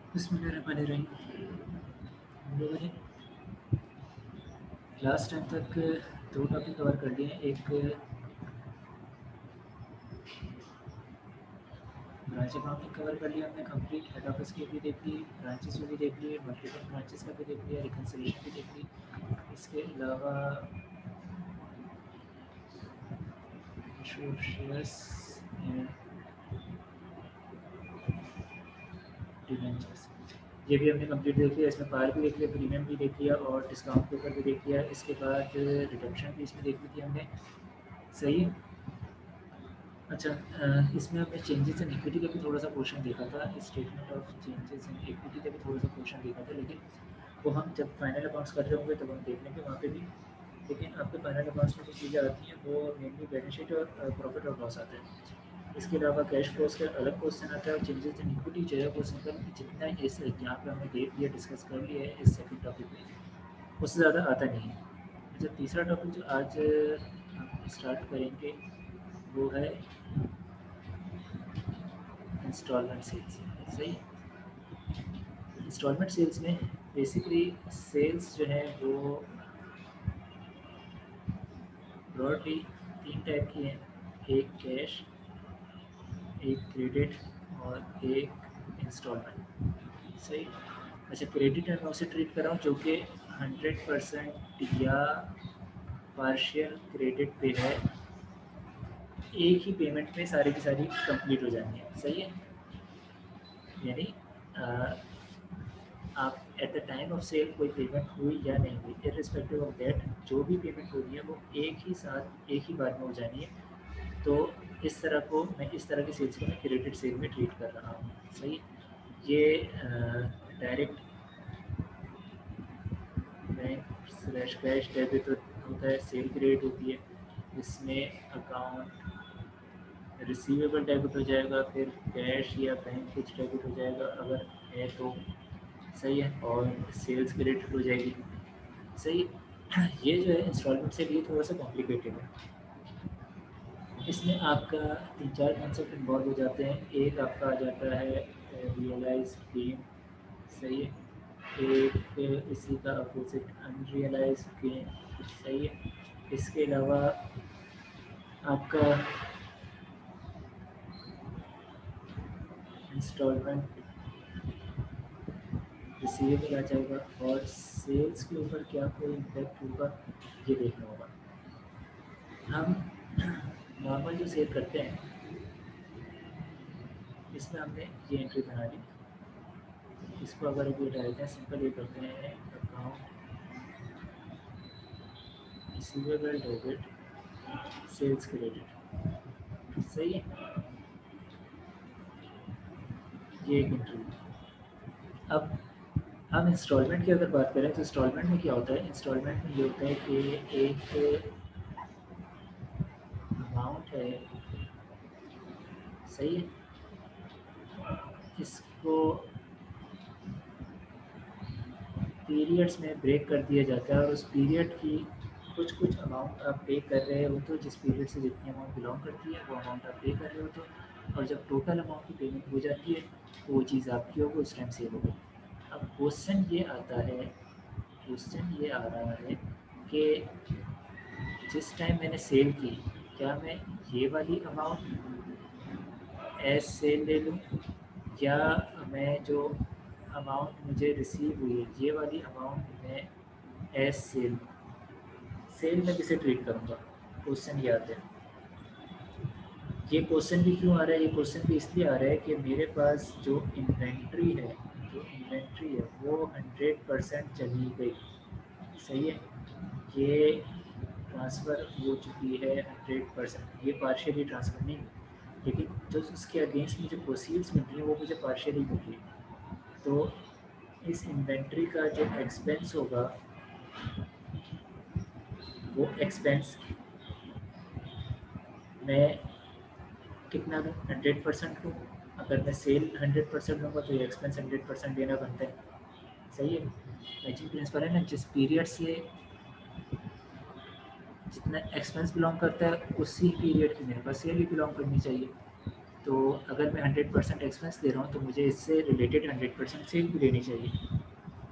बिस्मिल्लाहिर्रहमानिर्रहीम। हम लोगों ने लास्ट टाइम तक दो टॉपिक कवर कर लिए हैं। एक ब्रांच अकाउंटिंग कवर कर लिया हमने कंप्लीट, हेड ऑफिस की भी देख ली, ब्रांचेस भी देख लिए, मल्टीपल ब्रांचेस का भी देख लिया, रिकन्सिलिएशन भी देख ली। इसके अलावा शेयर्स एंड डिवेंचर्स ये भी हमने कंप्लीट देख लिया। इसमें पार भी देख लिया, प्रीमियम भी देख लिया और डिस्काउंट के ऊपर भी देख लिया। इसके बाद रिडम्पशन भी इसमें देख ली थी हमने। सही है। अच्छा, इसमें हमने चेंजेस इन इक्विटी का भी थोड़ा सा क्वेश्चन देखा था, statement of changes in equity का भी थोड़ा सा क्वेश्चन देखा था, लेकिन वो हम जब फाइनल अकाउंट्स कर रहे होंगे तब हम देख लेंगे वहाँ पे भी। लेकिन आपके फाइनल अकाउंट्स में जो चीज़ें आती हैं वो मेनली बैलेंस शीट और प्रॉफिट और लॉस आता है। इसके अलावा कैश फ्लोज का अलग क्वेश्चन आता है और चेंजेस इन इक्विटी जो है वो सिंपल जितना इस यहाँ पे हमने देख लिया, डिस्कस कर लिया है इस सेकंड टॉपिक में, उससे ज़्यादा आता नहीं है। अच्छा, तीसरा टॉपिक जो आज हम स्टार्ट करेंगे वो है इंस्टॉलमेंट सेल्स। सही है। इंस्टॉलमेंट सेल्स में बेसिकली सेल्स जो है वो ब्रॉडली तीन टाइप की हैं। एक कैश, एक क्रेडिट और एक इंस्टॉलमेंट। सही। अच्छा, क्रेडिट मैं उसे ट्रीट कर रहा हूँ जो कि 100% या पार्शियल क्रेडिट पे है, एक ही पेमेंट में सारी की सारी कंप्लीट हो जानी है। सही है। यानी आप at the time of sale कोई पेमेंट हुई या नहीं हुई, इरिस्पेक्टिव ऑफ दैट जो भी पेमेंट हो रही है वो एक ही साथ एक ही बार में हो जानी है। तो इस तरह को मैं इस तरह की सेल्स को मैं क्रेडिट सेल में ट्रीट कर रहा हूँ। सही है। ये direct bank slash cash debit होता है, सेल क्रेडिट होती है। इसमें अकाउंट रिसीवेबल डेबिट हो जाएगा, फिर कैश या बैंक कुछ डेबिट हो जाएगा अगर है तो। सही है। और सेल्स क्रेडिट हो जाएगी। सही। ये जो है इंस्टॉलमेंट से लिए थोड़ा सा कॉम्प्लिकेटेड है। इसमें आपका तीन चार कॉन्सेप्ट इन्वॉल्व हो जाते हैं। एक आपका आ जाता है रियलाइज गेन। सही है। एक इसी का अपोजिट अनरियलाइज गेन। सही है। इसके अलावा आपका इंस्टॉलमेंट रिसीवेबल आ जाएगा और सेल्स के ऊपर क्या कोई इम्पैक्ट होगा ये देखना होगा। हम नॉर्मल जो सेल करते हैं इसमें हमने ये एंट्री बना ली। इसको अगर ये डालते हैं सिंपल, ये करते हैं account receivable debit sales credit. सही है। ये एक एंट्री। अब हम इंस्टॉलमेंट की अगर बात करें तो इंस्टॉलमेंट में क्या होता है, इंस्टॉलमेंट में ये होता है कि एक अमाउंट है। सही है। इसको पीरियड्स में ब्रेक कर दिया जाता है और उस पीरियड की कुछ कुछ अमाउंट आप पे कर रहे हो तो जिस पीरियड से जितनी अमाउंट बिलोंग करती है वो अमाउंट आप पे कर रहे हो तो, और जब टोटल अमाउंट की पेमेंट हो जाती है तो वो चीज़ आपकी होगी, उस टाइम सेल होगी। अब क्वेश्चन ये आ रहा है कि जिस टाइम मैंने सेल की, क्या मैं ये वाली अमाउंट एज सेल ले लूँ या मैं जो अमाउंट मुझे रिसीव हुई है ये वाली अमाउंट में एज सेल सेल में किसे ट्रीट करूँगा। क्वेश्चन ये आता है। ये क्वेश्चन भी क्यों आ रहा है, ये क्वेश्चन भी इसलिए आ रहा है कि मेरे पास जो इन्वेंट्री है वो 100% चली गई। सही है। ये ट्रांसफ़र हो चुकी है 100%, ये पार्शियली ट्रांसफ़र नहीं हुई, लेकिन जो उसके अगेंस्ट मुझे प्रोसीड्स मिल रही है वो मुझे पार्शियली मिल रही है। तो इस इन्वेंट्री का जो एक्सपेंस होगा वो एक्सपेंस मैं कितना दूँ, 100% लूँ। अगर मैं सेल 100% लूँगा तो ये एक्सपेंस 100% देना बनता है। सही है। मैचिंग प्रिंसिपल है ना, जिस पीरियड से जितना एक्सपेंस बिलोंग करता है उसी पीरियड की मेरे पास सेल भी बिलोंग करनी चाहिए। तो अगर मैं 100% एक्सपेंस दे रहा हूँ तो मुझे इससे रिलेटेड 100% सेल भी लेनी चाहिए।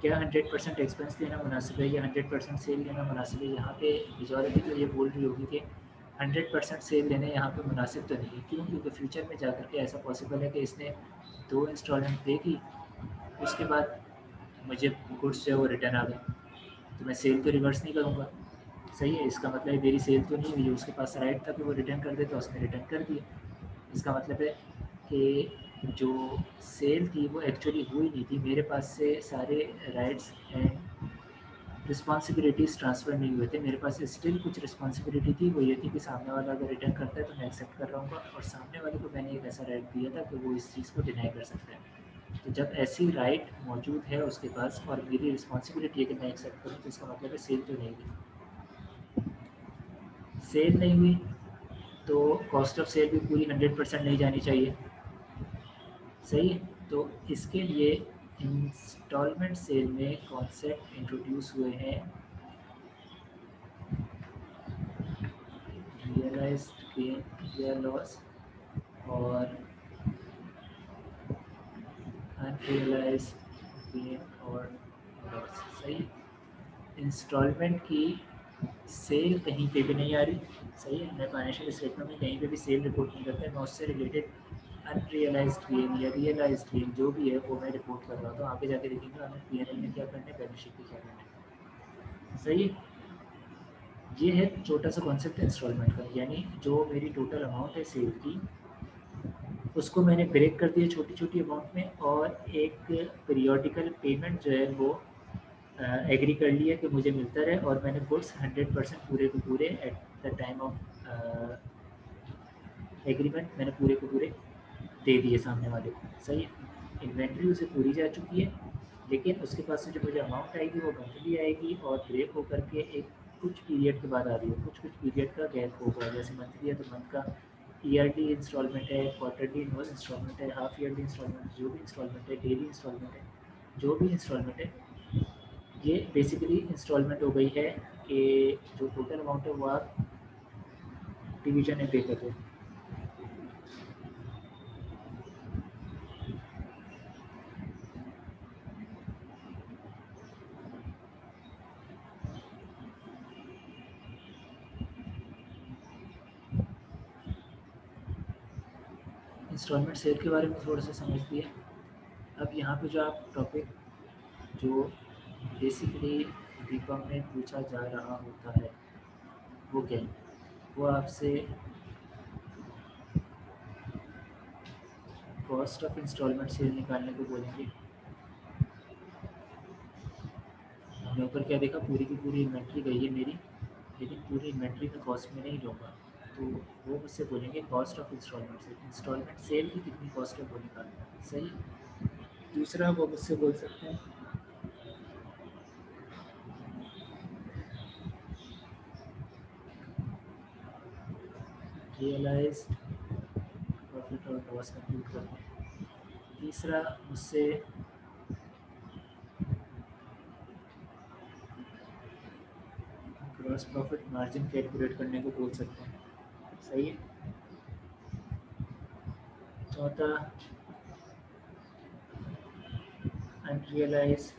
क्या 100% एक्सपेंस लेना मुनासिब है या 100% सेल लेना मुनासिब है? यहाँ पे मेजॉरिटी तो ये बोल रही होगी कि 100% सेल लेने यहाँ पे मुनासिब तो नहीं है। क्यों? क्योंकि फ्यूचर में जा कर के ऐसा पॉसिबल है कि इसने 2 इंस्टॉलमेंट देगी, उसके बाद मुझे गुड्स जो है वो रिटर्न आ गए, तो मैं सेल तो रिवर्स नहीं करूँगा। सही है, इसका मतलब है मेरी सेल तो नहीं हुई, उसके पास राइट था कि वो रिटर्न कर दे, तो उसने रिटर्न कर दिया। इसका मतलब है कि जो सेल थी वो एक्चुअली हुई नहीं थी, मेरे पास से सारे राइट्स एंड रिस्पॉन्सिबिलिटीज़ ट्रांसफ़र नहीं हुए थे। मेरे पास स्टिल कुछ रिस्पॉन्सिबिलिटी थी, वो ये थी कि सामने वाला अगर रिटर्न करता है तो मैं एक्सेप्ट कर रहा हूँ, और सामने वाले को मैंने एक ऐसा राइट दिया था कि वो इस चीज़ को डिनाई कर सकता है। तो जब ऐसी राइट मौजूद है उसके पास और मेरी रिस्पॉन्सिबिलिटी है कि मैं एक्सेप्ट करूँ, तो इसका मतलब है सेल तो नहीं हुई। सेल नहीं हुई तो कॉस्ट ऑफ सेल भी पूरी 100% नहीं जानी चाहिए। सही है, तो इसके लिए इंस्टॉलमेंट सेल में कॉन्सेप्ट इंट्रोड्यूस हुए हैं, रियलाइज्ड गेन या लॉस और अनरियलाइज्ड गेन और लॉस। सही, इंस्टॉलमेंट की सेल कहीं पे भी नहीं आ रही। सही है, मैं फाइनेंशियल स्टेटमेंट में कहीं पे भी सेल रिपोर्ट नहीं करता, मैं उससे रिलेटेड अनरियलाइज्ड गेन या रियलाइज्ड गेन जो भी है वो मैं रिपोर्ट कर रहा हूँ। तो आगे जाके देखेंगे हमें पी&एल में क्या करना है, बैलेंस शीट में क्या करना है। सही है, ये है छोटा सा कॉन्सेप्ट इंस्टॉलमेंट का, यानी जो मेरी टोटल अमाउंट है सेल की, उसको मैंने ब्रेक कर दिया छोटी छोटी अमाउंट में, और एक पीरियोडिकल पेमेंट जो है वो एग्री कर लिया कि मुझे मिलता रहे, और मैंने गुड्स 100% पूरे के पूरे eight the time of agreement मैंने पूरे के पूरे दे दिए सामने वाले को। सही है, इन्वेंट्री उसे पूरी जा चुकी है, लेकिन उसके पास से जो मुझे अमाउंट आएगी वो मंथली आएगी, और ब्रेक होकर के एक कुछ पीरियड के बाद आ रही है, कुछ कुछ पीरियड का गैप होगा। जैसे मंथली है तो मंथ का, ईयरली इंस्टॉलमेंट है, क्वार्टरली इंस्टॉलमेंट है, हाफ ईयरली इंस्टॉलमेंट, जो भी इंस्टॉलमेंट है, डेली इंस्टॉलमेंट है, जो भी इंस्टॉलमेंट है, ये बेसिकली इंस्टॉलमेंट हो गई है कि जो टोटल अमाउंट है वो आप डिवीजन में पे कर दो। इंस्टॉलमेंट सेल के बारे में थोड़ा सा समझ लिया। अब यहाँ पे जो आप टॉपिक जो बेसिकली बीकॉम में पूछा जा रहा होता है वो क्या है? वो आपसे कॉस्ट ऑफ इंस्टॉलमेंट सेल निकालने को बोलेंगे। हमने ऊपर क्या देखा, पूरी की पूरी इन्वेंट्री गई है मेरी, लेकिन पूरी इन्वेंट्री में कॉस्ट में नहीं लूँगा, तो वो मुझसे बोलेंगे cost of instalment sale, instalment sale की कितनी कॉस्ट है वो निकालना। सही। दूसरा वो मुझसे बोल सकते हैं रियलाइज प्रॉफिट और लॉस कंप्यूट करते हैं। तीसरा मुझसे ग्रॉस प्रॉफिट मार्जिन कैलकुलेट करने को बोल सकते हैं। सही है। चौथा अनरियलाइज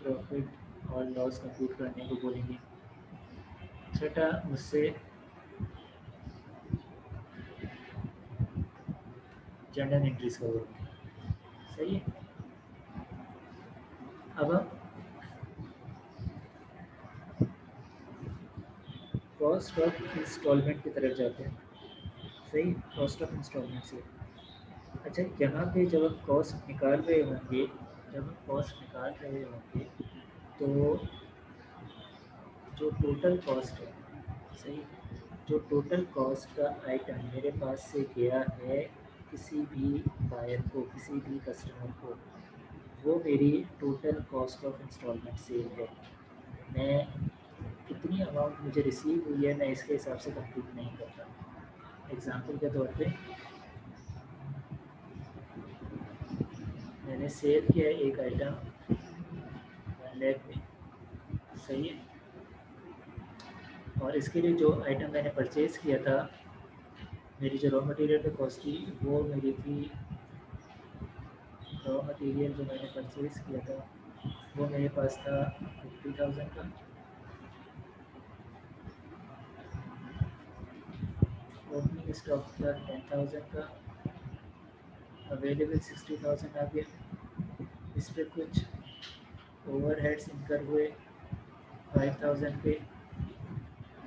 प्रॉफिट और लॉस कंप्यूट करने को बोलेंगे। छठा मुझसे जनरल एंट्रीज का बोलेंगे। सही है। अब हम कॉस्ट ऑफ इंस्टॉलमेंट की तरफ जाते हैं। सही, कॉस्ट ऑफ इंस्टॉलमेंट से अच्छा, यहाँ पे जब हम कॉस्ट निकाल रहे होंगे, जब हम कॉस्ट निकाल रहे होंगे तो जो टोटल कॉस्ट है, सही, जो टोटल कॉस्ट का आइटम मेरे पास से गया है किसी भी बायर को, किसी भी कस्टमर को, वो मेरी total cost of instalment sale है। मैं कितनी अमाउंट मुझे रिसीव हुई है मैं इसके हिसाब से कंप्यूट नहीं करता। एग्जांपल के तौर पे मैंने सेल किया है एक आइटम 1 लाख में। सही है, और इसके लिए जो आइटम मैंने परचेज़ किया था मेरी जो रॉ मटेरियल पे कॉस्ट थी वो मेरी थी, रॉ मटेरियल जो मैंने परचेज़ किया था वो मेरे पास था 50,000 का, ओपनिंग स्टॉक था 10,000 का, अवेलेबल 60,000 आ गया। इस पर कुछ ओवरहेड्स इनकर हुए 5,000 पे,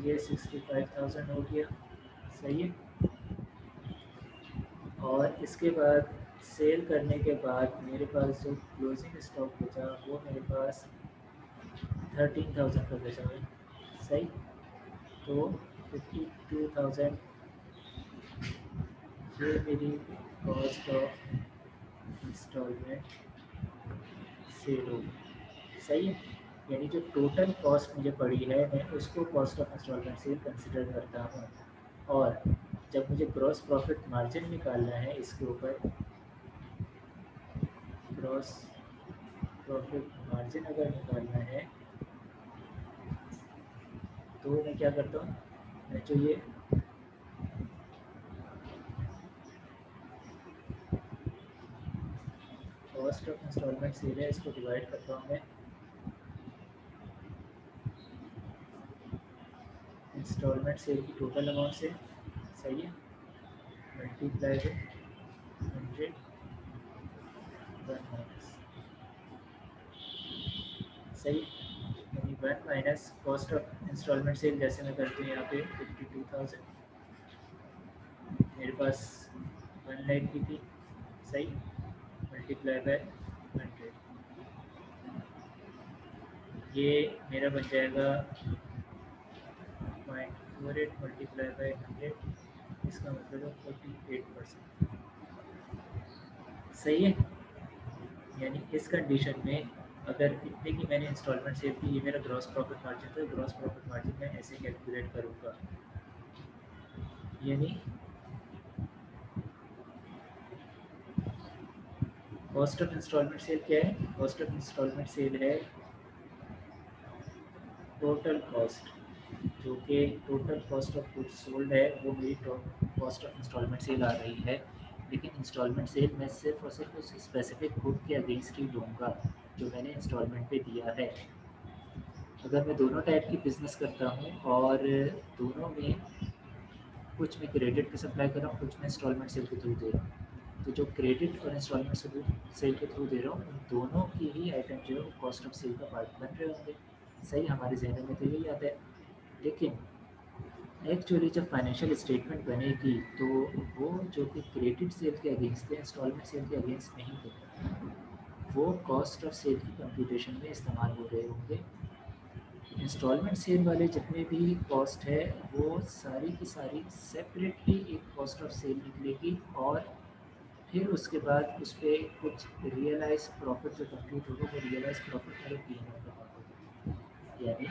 ये 65,000 हो गया। सही है। और इसके बाद सेल करने के बाद मेरे पास जो क्लोजिंग स्टॉक बचा वो मेरे पास 13,000 का बचा है। सही। तो 52,000 ये मेरी कॉस्ट ऑफ इंस्टॉलमेंट सेल होगी। सही है। यानी जो टोटल कॉस्ट मुझे पड़ी है मैं उसको cost of instalment sale consider करता हूँ। और जब मुझे ग्रॉस प्रॉफिट मार्जिन निकालना है इसके ऊपर, ग्रॉस प्रॉफिट मार्जिन अगर निकालना है तो मैं क्या करता हूँ, मैं जो ये कॉस्ट ऑफ इंस्टॉलमेंट सेल है इसको डिवाइड करता हूँ मैं इंस्टॉलमेंट सेल की टोटल अमाउंट से। सही है। Multiply with 100 one minus. सही। यानी one minus cost of instalment sale जैसे मैं करती हूँ यहाँ पे 52,000, मेरे पास 1 लाख की थी। सही। मल्टीप्लाई बाय 100, ये मेरा बन जाएगा 0.48 मल्टीप्लाई बाय 100, इसका मतलब है 48%। सही है। यानी इस कंडीशन में अगर इतने की मैंने इंस्टॉलमेंट सेव की, ये मेरा ग्रॉस प्रॉफिट मार्जिन था, ग्रॉस प्रॉफिट मार्जिन मैं ऐसे कैलकुलेट करूँगा। यानी कॉस्ट ऑफ इंस्टॉलमेंट सेल क्या है, कॉस्ट ऑफ इंस्टॉलमेंट सेल है टोटल कॉस्ट, जो कि total cost of goods sold है वो मेरी कॉस्ट ऑफ इंस्टॉलमेंट सेल आ रही है। लेकिन इंस्टॉलमेंट सेल मैं सिर्फ और सिर्फ उस स्पेसिफिक गुड के अगेंस्ट ही लूँगा जो मैंने इंस्टॉलमेंट पे दिया है। अगर मैं दोनों टाइप की बिज़नेस करता हूँ और दोनों में कुछ मैं क्रेडिट पे सप्लाई कर रहा हूँ, कुछ मैं इंस्टॉलमेंट सेल के थ्रू दे रहा हूँ, तो जो क्रेडिट और इंस्टॉलमेंट सेल के थ्रू दे रहा हूँ उन दोनों की ही आइटम जो है वो कॉस्ट ऑफ सेल का पार्ट बन रहे होंगे। सही। हमारे जहनों में तो यही आता है। लेकिन एक्चुअली जब फाइनेंशियल स्टेटमेंट बनेगी तो वो जो कि क्रेडिट सेल के अगेंस्ट थे, इंस्टॉलमेंट सेल के अगेंस्ट नहीं थे, वो कॉस्ट ऑफ सेल की कंप्यूटेशन में इस्तेमाल हो रहे होंगे। इंस्टॉलमेंट सेल वाले जितने भी कॉस्ट है वो सारी की सारी सेपरेटली एक कॉस्ट ऑफ सेल निकलेगी, और फिर उसके बाद उस पर कुछ रियलाइज प्रॉफिट जो कंप्यूट होगा वो रियलाइज प्रॉफिट मेरे पी एन एल का होगा। यानी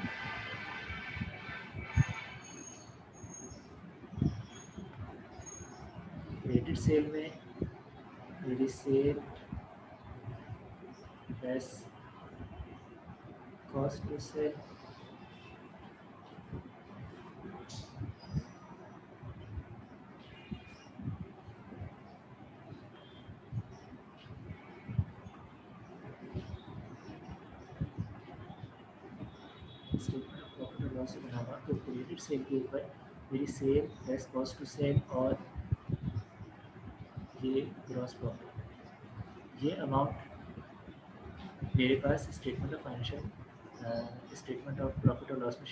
क्रेडिट सेल में मेरी sale less cost to sale, statement of profit और लॉस बनाऊंगा तो क्रेडिट सेल के ऊपर मेरी sale less cost to sale और ये ग्रॉस प्रॉफिट, ये अमाउंट मेरे पास statement of financial statement of profit और लॉस में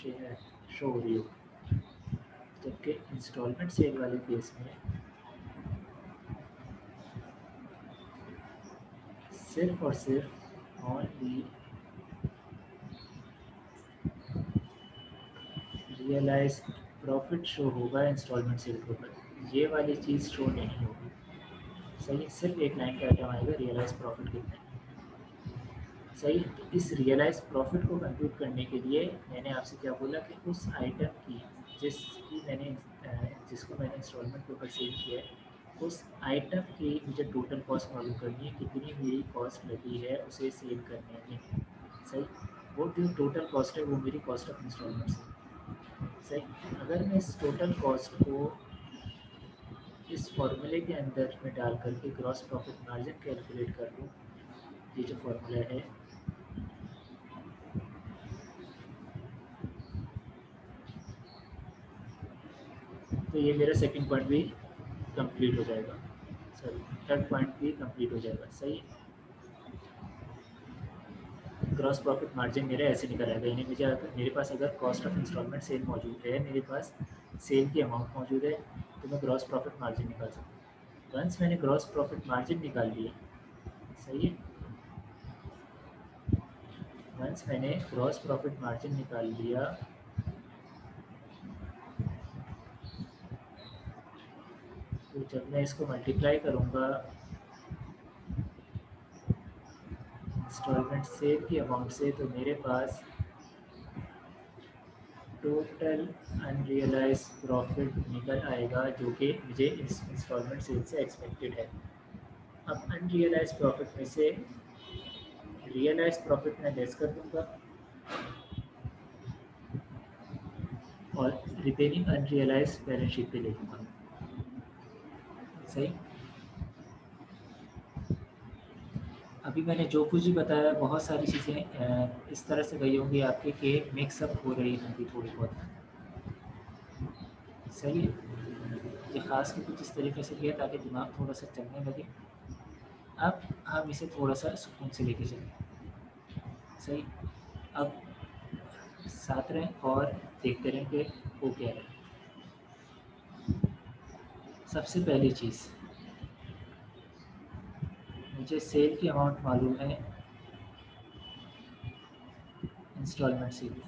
शो हो रही होगी। जबकि इंस्टॉलमेंट सेल वाले केस में सिर्फ और सिर्फ ऑनली रियलाइज प्रॉफिट शो होगा इंस्टॉलमेंट सेल के ऊपर, ये वाली चीज़ शो नहीं होगी। सही। सिर्फ एक लाइन का आइटम आएगा रियलाइज प्रॉफिट कितना है। सही। तो इस रियलाइज प्रॉफिट को कंप्यूट करने के लिए मैंने आपसे क्या बोला कि उस आइटम की जिसको मैंने इंस्टॉलमेंट के ऊपर सेल किया है उस आइटम की मुझे टोटल कॉस्ट मालूम करनी है, कितनी मेरी कॉस्ट लगी है उसे सेल करने में। सही। वो जो टोटल कॉस्ट है वो मेरी कॉस्ट ऑफ इंस्टॉलमेंट है। सही। अगर मैं इस टोटल कॉस्ट को इस फॉर्मूले के अंदर मैं डाल करके ग्रॉस प्रॉफिट मार्जिन कैलकुलेट कर लूँ, ये जो फॉर्मूला है, तो ये मेरा सेकंड पॉइंट भी कंप्लीट हो जाएगा, सॉरी थर्ड पॉइंट भी कंप्लीट हो जाएगा। सही, ग्रॉस प्रॉफिट मार्जिन मेरा ऐसे निकल आएगा, यानी मुझे मेरे पास अगर कॉस्ट ऑफ इंस्टॉलमेंट सेल मौजूद है, मेरे पास सेल की अमाउंट मौजूद है, तो मैं ग्रॉस प्रॉफिट मार्जिन निकाल सकता हूँ। वंस मैंने ग्रॉस प्रॉफिट मार्जिन निकाल लिया, सही है, वंस मैंने ग्रॉस प्रॉफिट मार्जिन निकाल लिया, तो जब मैं इसको मल्टीप्लाई करूँगा इंस्टॉलमेंट सेल की अमाउंट से, तो मेरे पास टोटल अनरियलाइज प्रॉफिट निकल आएगा, जो कि मुझे इंस्टॉलमेंट सेल से एक्सपेक्टेड है। अब अनरियलाइज प्रॉफिट में से रियलाइज प्रॉफिट मैं लेस कर दूंगा और रिपेयरिंग अनरियलाइज बैलेंस शीट पे ले लूँगा। सही, अभी मैंने जो कुछ भी बताया, बहुत सारी चीज़ें इस तरह से गई होंगी आपके कि मिक्सअप हो रही होंगी थोड़ी बहुत। सही है, ये ख़ास कर कुछ इस तरीके से किया ताकि दिमाग थोड़ा सा चलने लगे। अब हम इसे थोड़ा सा सुकून से लेके चलें। सही, अब साथ रहें और देखते रहें कि वो क्या है। सबसे पहली चीज़, मुझे सेल की अमाउंट मालूम है इंस्टॉलमेंट सेल।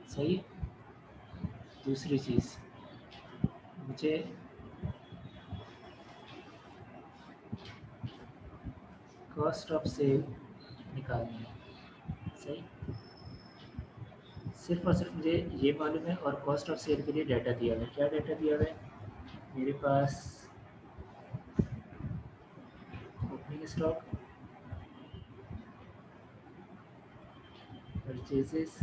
सही है, दूसरी चीज़, मुझे कॉस्ट ऑफ सेल निकालनी है। सही, सिर्फ और सिर्फ मुझे ये मालूम है, और कॉस्ट ऑफ सेल के लिए डाटा दिया हुआ है। क्या डाटा दिया हुआ है मेरे पास? Opening stock, purchases,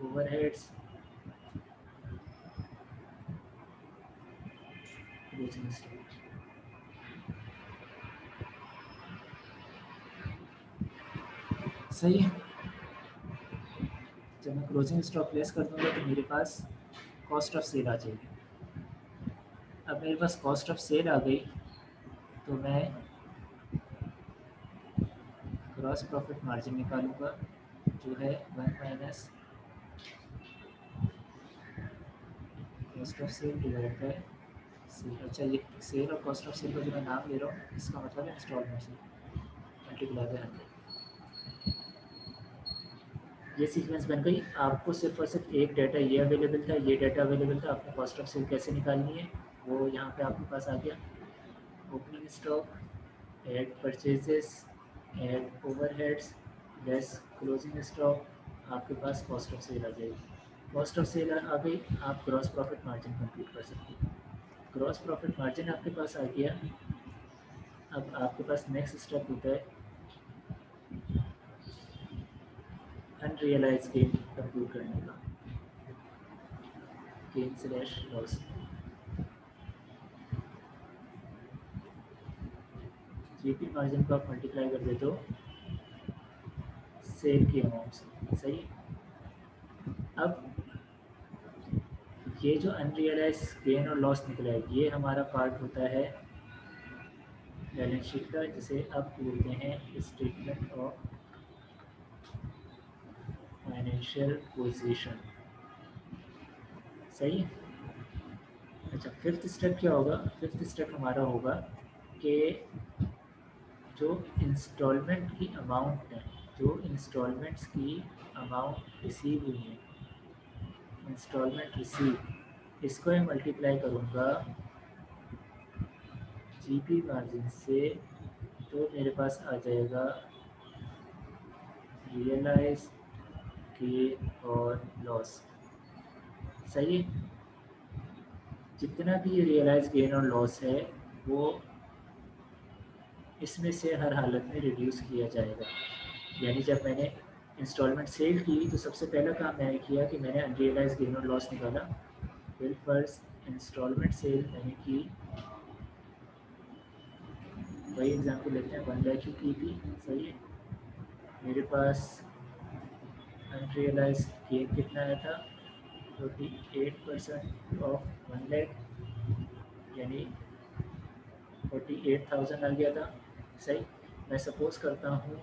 overheads, closing stock. सही है, जब मैं क्लोजिंग स्टॉक लेस कर दूंगा तो मेरे पास कॉस्ट ऑफ सेल आ जाएगी। अब मेरे पास कॉस्ट ऑफ सेल आ गई, तो मैं ग्रॉस प्रॉफिट मार्जिन निकालूंगा, जो है 1 minus cost of sale divide by sale. अच्छा, ये सेल और कॉस्ट ऑफ सेल का जो मैं नाम ले रहा हूँ, इसका मतलब है इंस्टॉलमेंट सेल मल्टीप्लाई बाय 100। ये सीक्वेंस बन गई। आपको सिर्फ और सिर्फ एक डाटा ये अवेलेबल था, ये डाटा अवेलेबल था, आपको कॉस्ट ऑफ सेल कैसे निकालनी है वो यहाँ पे आपके पास आ गया। Opening stock, add purchases, add overheads, less closing stock, आपके पास कॉस्ट ऑफ सेल आ जाएगी। कॉस्ट ऑफ सेल आ गई, आप ग्रॉस प्रॉफिट मार्जिन कंप्लीट कर सकते हैं। ग्रॉस प्रॉफिट मार्जिन आपके पास आ गया। अब आपके पास नेक्स्ट स्टेप होता है अनरियलाइज गेन कंप्यूट करने का, gain slash loss. GP margin को आप मल्टीप्लाई कर देते हो सेल की अमाउंट से। सही है, अब ये जो अनरियलाइज गेन और लॉस निकला है, ये हमारा पार्ट होता है बैलेंस शीट का, जिसे आप बोलते हैं स्टेटमेंट ऑफ फाइनेंशियल पोजीशन। सही है, अच्छा फिफ्थ स्टेप क्या होगा? फिफ्थ स्टेप हमारा होगा कि जो इंस्टॉलमेंट की अमाउंट है, जो इंस्टॉलमेंट्स की अमाउंट रिसीव हुई है, इंस्टॉलमेंट रिसीव, इसको मैं मल्टीप्लाई करूँगा जीपी मार्जिन से, तो मेरे पास आ जाएगा रियलाइज गेन और लॉस। सही है, जितना भी ये रियलाइज गेन और लॉस है वो इसमें से हर हालत में रिड्यूस किया जाएगा। यानी जब मैंने इंस्टॉलमेंट सेल की तो सबसे पहला काम मैंने किया कि मैंने अनरियलाइज गेन और लॉस निकाला, बिल फर्स्ट इंस्टॉलमेंट सेल यानी कि वही एग्जाम्पल लेते हैं, 1 लाख की थी, सही है। मेरे पास अनरियलाइज गेन कितना आया था, 48% ऑफ 1 लाख, यानी 48,000 आ गया था, सही। मैं सपोज़ करता हूँ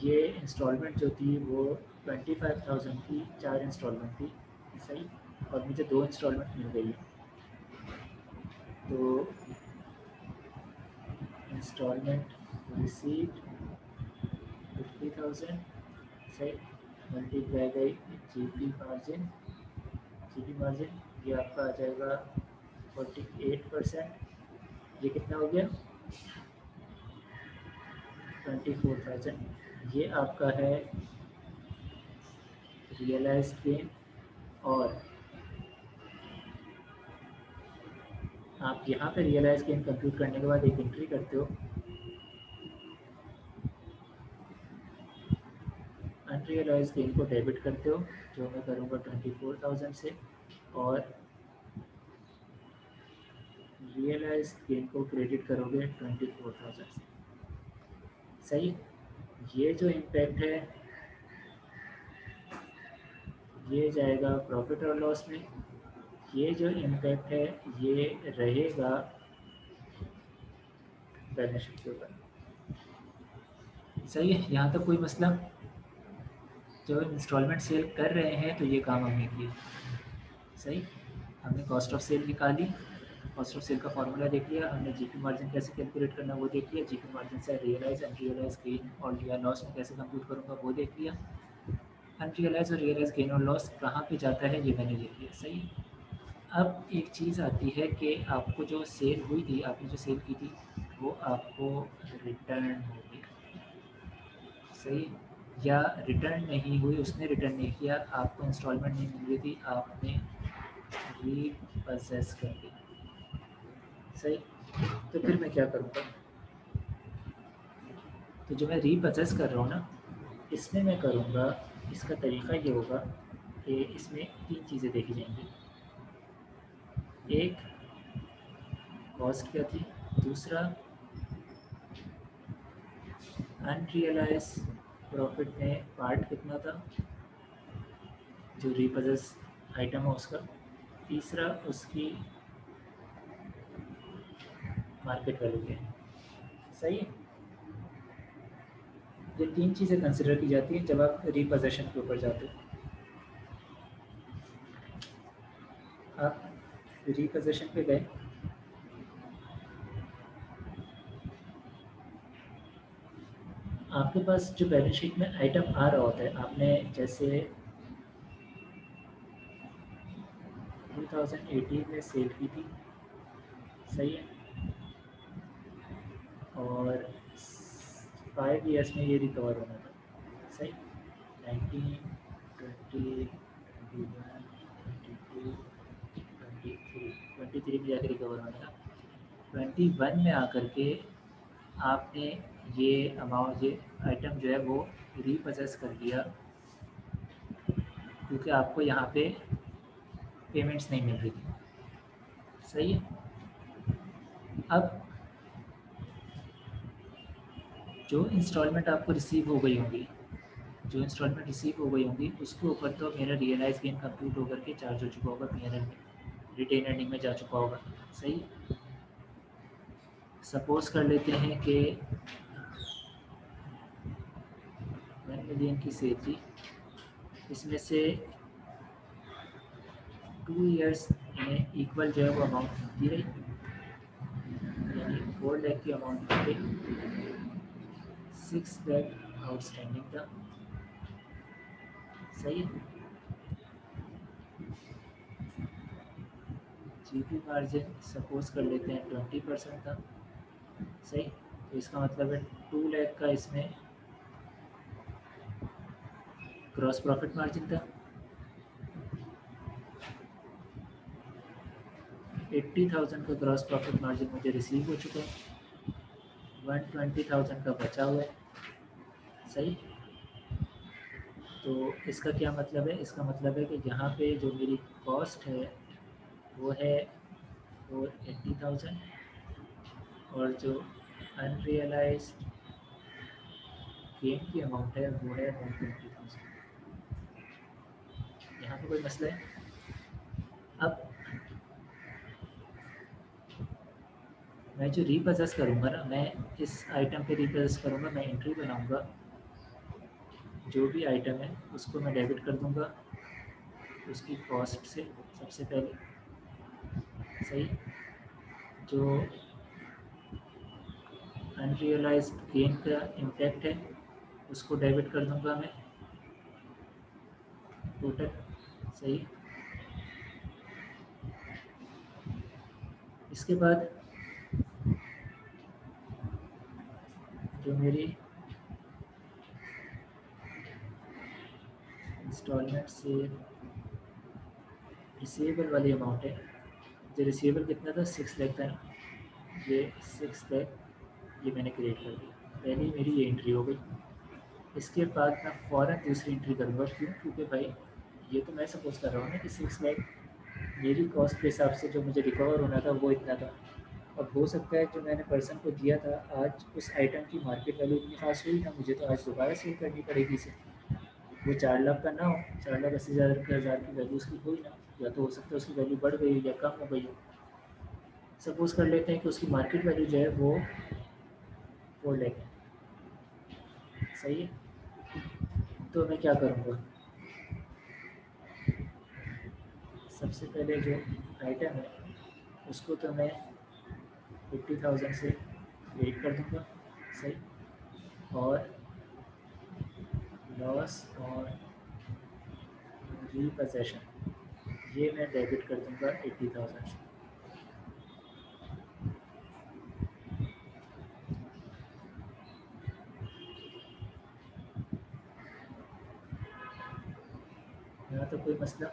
ये इंस्टॉलमेंट जो थी वो 25,000 की 4 इंस्टॉलमेंट थी, सही, और मुझे 2 इंस्टॉलमेंट मिल गई है। तो इंस्टॉलमेंट रिसीव्ड 50,000, सही, मल्टीप्लाई बाई जीपी मार्जिन, ये आपका आ जाएगा 48%, ये कितना हो गया 24,000। ये आपका है रियलाइज गेन। और आप यहाँ पे रियलाइज गेन कंप्यूट करने के बाद एक एंट्री करते हो, अनरियलाइज गेन को डेबिट करते हो, जो मैं करूँगा 24,000 से, और रियलाइज गेन को क्रेडिट करोगे 24,000 से, सही। ये जो इम्पैक्ट है ये जाएगा प्रॉफिट और लॉस में, ये जो इम्पैक्ट है ये रहेगा बैलेंस शीट के ऊपर, सही है। यहाँ तक कोई मसला? जो इंस्टॉलमेंट सेल कर रहे हैं तो ये काम हमने किया, सही। हमने कॉस्ट ऑफ सेल निकाली, कॉस्ट ऑफ सेल का फार्मूला देख लिया, हमने जीपी मार्जिन कैसे कैलकुलेट करना वो देख लिया, जीपी मार्जिन से रियलाइज अनरियलाइज गेन और या लॉस में कैसे कंप्यूट करूँगा वो देख लिया, अनरियलाइज और रियलाइज गेन और लॉस कहाँ पे जाता है ये मैंने देख लिया, सही। अब एक चीज़ आती है कि आपको जो सेल हुई थी, आपने जो सेल की थी वो आपको रिटर्न होगी, सही, या रिटर्न नहीं हुई, उसने रिटर्न नहीं किया, आपको इंस्टॉलमेंट नहीं मिल रही थी, आपने रीपजेस कर दी, सही। तो फिर मैं क्या करूँगा, तो जो मैं रीपजेस कर रहा हूँ ना, इसमें मैं करूँगा, इसका तरीका ये होगा कि इसमें 3 चीज़ें देखी जाएंगी। एक, कॉस्ट क्या थी, दूसरा अनरियलाइज प्रॉफिट में पार्ट कितना था जो रीपजेस आइटम है उसका, तीसरा उसकी मार्केट वैल्यू क्या है, सही है। ये 3 चीज़ें कंसिडर की जाती हैं जब आप रीपोजेशन के ऊपर जाते हो। आप रीपोजेशन पे गए, आपके पास जो बैलेंस शीट में आइटम आ रहा होता है, आपने जैसे 2018 में सेल की थी, सही है, और 5 ईयर्स में ये रिकवर होना था, सही, 19, 20, 21, 22, 23 में जाकर रिकवर होना था। 21 में आकर के आपने ये अमाउंट, ये आइटम जो है वो रीपोजेस कर दिया, क्योंकि आपको यहाँ पे पेमेंट्स नहीं मिल रही थी, सही है। अब जो इंस्टॉलमेंट आपको रिसीव हो गई होंगी, जो इंस्टॉलमेंट रिसीव हो गई होंगी उसके ऊपर तो मेरा रियलाइज गेन कंप्यूट होकर के चार्ज हो चुका होगा, पी में, रिटेन अर्निंग में जा चुका होगा, सही। सपोज़ कर लेते हैं कि 1 मिलियन की सेल थी, इसमें से 2 ईयर्स में इक्वल जो है वो अमाउंट मिलती रही, यानी 4 लाख की अमाउंट मिल गई, 6 लाख आउटस्टैंडिंग था, सही है। जीपी मार्जिन सपोज कर लेते हैं 20% था, सही। तो इसका मतलब है 2 लाख का इसमें ग्रॉस प्रॉफिट मार्जिन था, 80,000 का ग्रॉस प्रॉफिट मार्जिन मुझे रिसीव हो चुका है, 120,000 का बचा हुआ है, सही। तो इसका क्या मतलब है, इसका मतलब है कि यहाँ पे जो मेरी कॉस्ट है वो है 480,000 और जो अनरियलाइज गेन की अमाउंट है वो है 120,000। यहाँ पे कोई मसला है? अब मैं जो रीपोजेस करूँगा ना, मैं इस आइटम पे रीपोजेस करूँगा, मैं एंट्री बनाऊँगा, जो भी आइटम है उसको मैं डेबिट कर दूँगा उसकी कॉस्ट से सबसे पहले। सही। जो अनरियलाइज्ड गेन का इम्पैक्ट है उसको डेबिट कर दूँगा मैं टोटल। सही। इसके बाद जो मेरी इंस्टॉलमेंट से रिसीवेबल वाली अमाउंट है, जो रिसीवेबल कितना था 6 लाख था ना, ये 6 लाख ये मैंने क्रिएट कर दिया। पहली मेरी ये एंट्री हो गई। इसके बाद मैं फ़ौरन दूसरी एंट्री करूँगा। क्यों? क्योंकि भाई ये तो मैं सपोज़ कर रहा हूँ ना कि 6 लाख मेरी कॉस्ट के हिसाब से जो मुझे रिकवर होना था वो इतना था। अब हो सकता है जो मैंने पर्सन को दिया था आज उस आइटम की मार्केट वैल्यू इतनी खास हुई ना, मुझे तो आज दोबारा सेल करनी पड़ेगी इसे। वो 4 लाख का ना हो, 4,80,000 की वैल्यू उसकी हुई ना, या तो हो सकता है उसकी वैल्यू बढ़ गई या कम हो गई हो। सपोज़ कर लेते हैं कि उसकी मार्केट वैल्यू जो है वो 4 लाख है। सही है। तो मैं क्या करूँगा, सबसे पहले जो आइटम है उसको तो मैं 50,000 से रेट कर दूँगा। सही। और लॉस और रीपोजेशन ये मैं डेबिट कर दूँगा 80,000 से। यहाँ तो कोई मसला?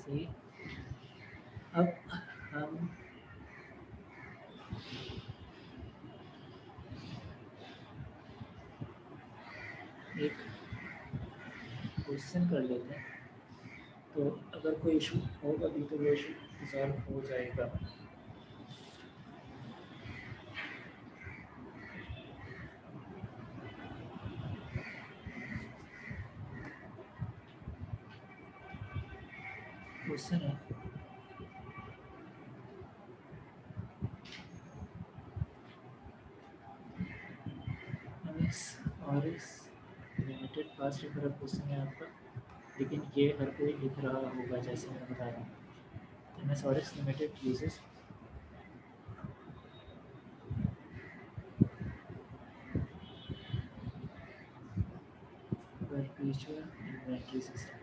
सही। अब हम एक क्वेश्चन कर लेते हैं, तो अगर कोई इशू होगा भी तो वो इशू सॉल्व हो जाएगा। क्वेश्चन है, एमएक्स और एक्स लिमिटेड पास रेफर क्वेश्चन है आपका, लेकिन ये हर कोई लिख रहा होगा जैसे मैं बता रहा हूँ। एमएस और x limited uses perpetual inventory system।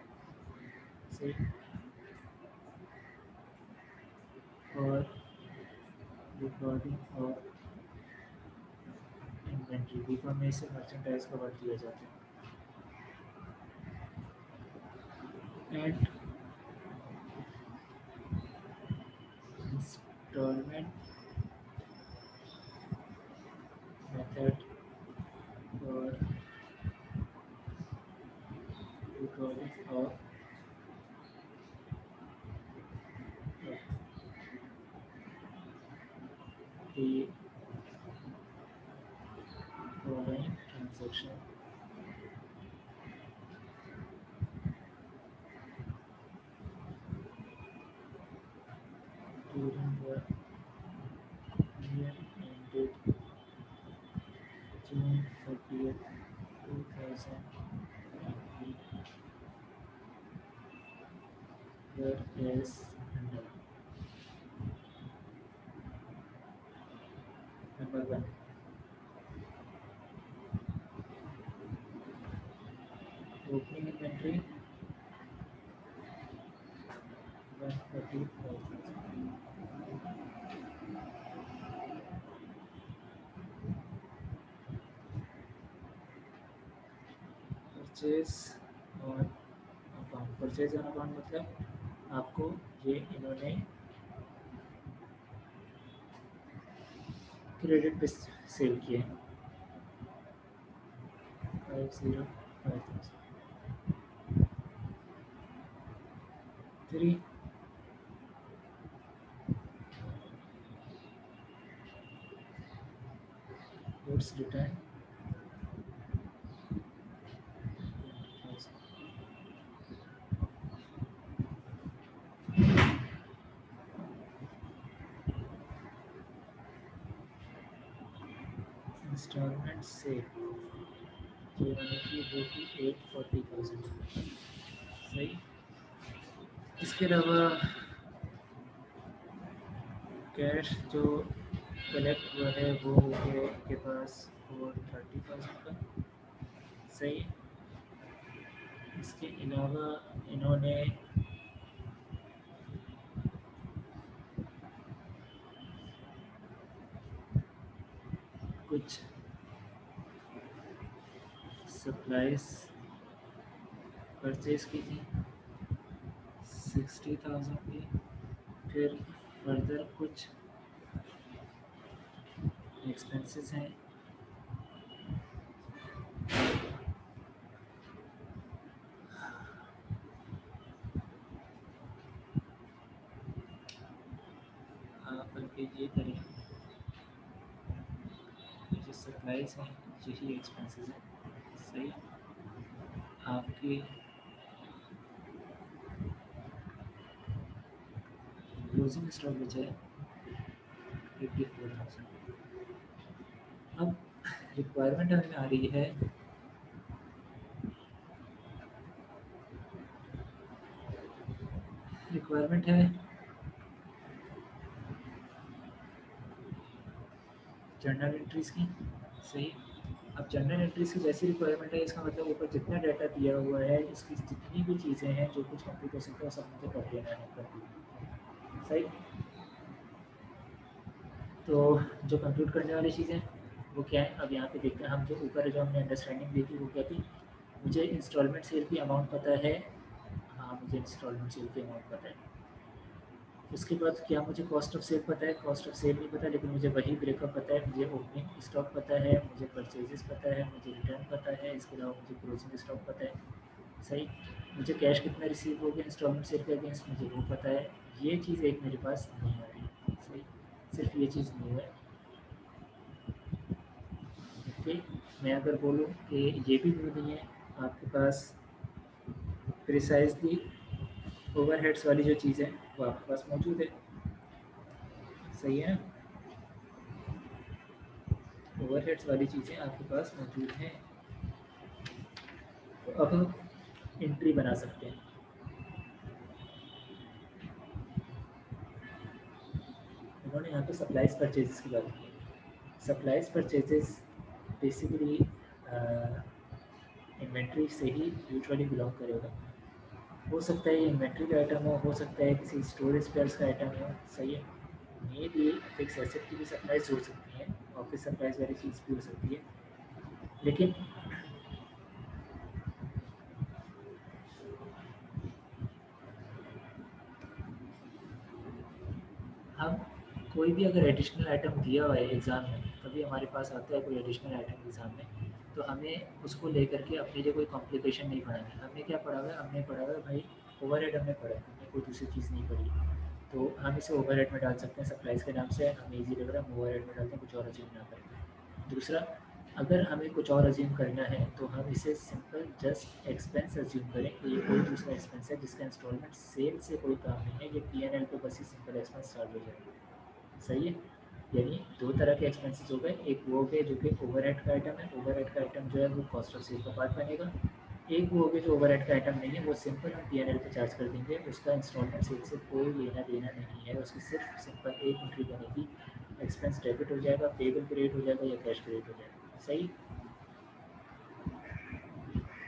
सही। और रिकॉर्डिंग और इन्वेंट्री बीकॉम में इसे मर्चेंडाइज का वर्ड दिया जाता है। एंड इंस्टॉलमेंट मेथड और recording of the following transaction during the year ended June 30th, 2020, whereas under number 1, opening inventory 140,000, purchase on account. Purchase on account मतलब आपको ये इन्होंने क्रेडिट पे सेल किए 505,000 3 goods return 20,000 इंस्टॉलमेंट से जो बनेगी वो की 840,000 सही। इसके अलावा कैश जो कलेक्ट हुआ है वो हो गया इनके पास 430,000 का सही। इसके अलावा इन्होंने कुछ सप्लाईज परचेज की थी 60,000 की। फिर फर्दर कुछ एक्सपेंसेस हैं बल्कि ये करें जो सप्लाईज हैं यही एक्सपेंसेस हैं सही। आपकी क्लोजिंग स्टॉक बचा है 84,000। अब रिक्वायरमेंट हमें आ रही है रिक्वायरमेंट है जर्नल एंट्रीज की सही। अब जर्नल एंट्रीज की जैसी रिक्वायरमेंट है इसका मतलब ऊपर जितना डाटा दिया हुआ है इसकी जितनी भी चीज़ें हैं जो कुछ कंप्यूटर से वो सब मुझे कर लेना है कंप्यूटर सही। तो जो कंप्यूट करने वाली चीज़ें वो क्या है अब यहाँ पे देखते हैं हम। जो ऊपर जो हमने अंडरस्टैंडिंग दी थी वो क्या थी, मुझे इंस्टॉलमेंट सेल की अमाउंट पता है। हाँ मुझे इंस्टॉलमेंट सेल की अमाउंट पता है। उसके बाद क्या मुझे कॉस्ट ऑफ सेल पता है, कॉस्ट ऑफ सेल नहीं पता लेकिन मुझे वही ब्रेकअप पता है। मुझे ओपनिंग स्टॉक पता है, मुझे परचेजेस पता है, मुझे रिटर्न पता है, इसके अलावा मुझे क्लोजिंग स्टॉक पता है सही। मुझे कैश कितना रिसीव हो गया इंस्टॉलमेंट सेल के अगेंस्ट मुझे वो पता है। ये चीज़ एक मेरे पास नहीं आ रही सही, सिर्फ ये चीज़ नहीं है। ठीक, मैं अगर बोलूँ कि ये भी नहीं है आपके पास प्रिसाइजली ओवरहेड्स वाली जो चीज़ है वो आपके पास मौजूद है सही है। ओवरहेड्स वाली चीज़ें आपके पास मौजूद हैं तो अब हम एंट्री बना सकते हैं। उन्होंने यहाँ पे सप्लाईज परचेजेस की बात की है। सप्लाईज परचेजेस बेसिकली इन्वेंट्री से ही यूजुअली बिलोंग करेगा। हो सकता है ये इन्वेंट्री का आइटम हो सकता है किसी स्टोरेज स्पेयर्स का आइटम हो सही है। मे भी फिक्स एसेट की भी सप्लाईज हो सकती हैं, ऑफिस सप्लाईज वाली चीज़ भी हो सकती है। लेकिन हम कोई भी अगर एडिशनल आइटम दिया हुआ है एग्ज़ाम में, कभी हमारे पास आता है कोई एडिशनल आइटम एग्ज़ाम में, तो हमें उसको लेकर के अपने लिए कोई कॉम्प्लिकेशन नहीं पढ़ानी। हमने क्या पढ़ा हुआ है, हमने पढ़ा हुआ है भाई ओवरहेड हमने पढ़ा है, हमने कोई दूसरी चीज़ नहीं पढ़ी। तो हम इसे ओवरहेड में डाल सकते हैं सप्लाईज़ के नाम से, हमें ईज़ी लग रहा है हम ओवरहेड में डालते हैं, कुछ और अज्यूम ना करें। दूसरा, अगर हमें कुछ और अज्यूम करना है तो हम इसे सिंपल जस्ट एक्सपेंस अज्यूम करें कि ये कोई दूसरा एक्सपेंस है जिसका इंस्टॉलमेंट सेल से कोई काम नहीं है, ये P&L पे बस ही सिंपल एक्सपेंस चार्ज हो जाएगा सही है। यानी दो तरह के एक्सपेंसेस हो गए, एक वो हो गए जो कि ओवरहेड का आइटम है, ओवरहेड का आइटम जो है वो कॉस्ट ऑफ सेल का पार्ट बनेगा। एक वो हो गया जो ओवरहेड का आइटम नहीं है, वो सिंपल हम P&L पे चार्ज कर देंगे, उसका इंस्टॉलमेंट सेल से कोई लेना देना नहीं है, उसकी सिर्फ सिंपल एक एंट्री बनेगी, एक्सपेंस डेबिट हो जाएगा, पेबल क्रेडिट हो जाएगा या कैश क्रेडिट हो जाएगा सही।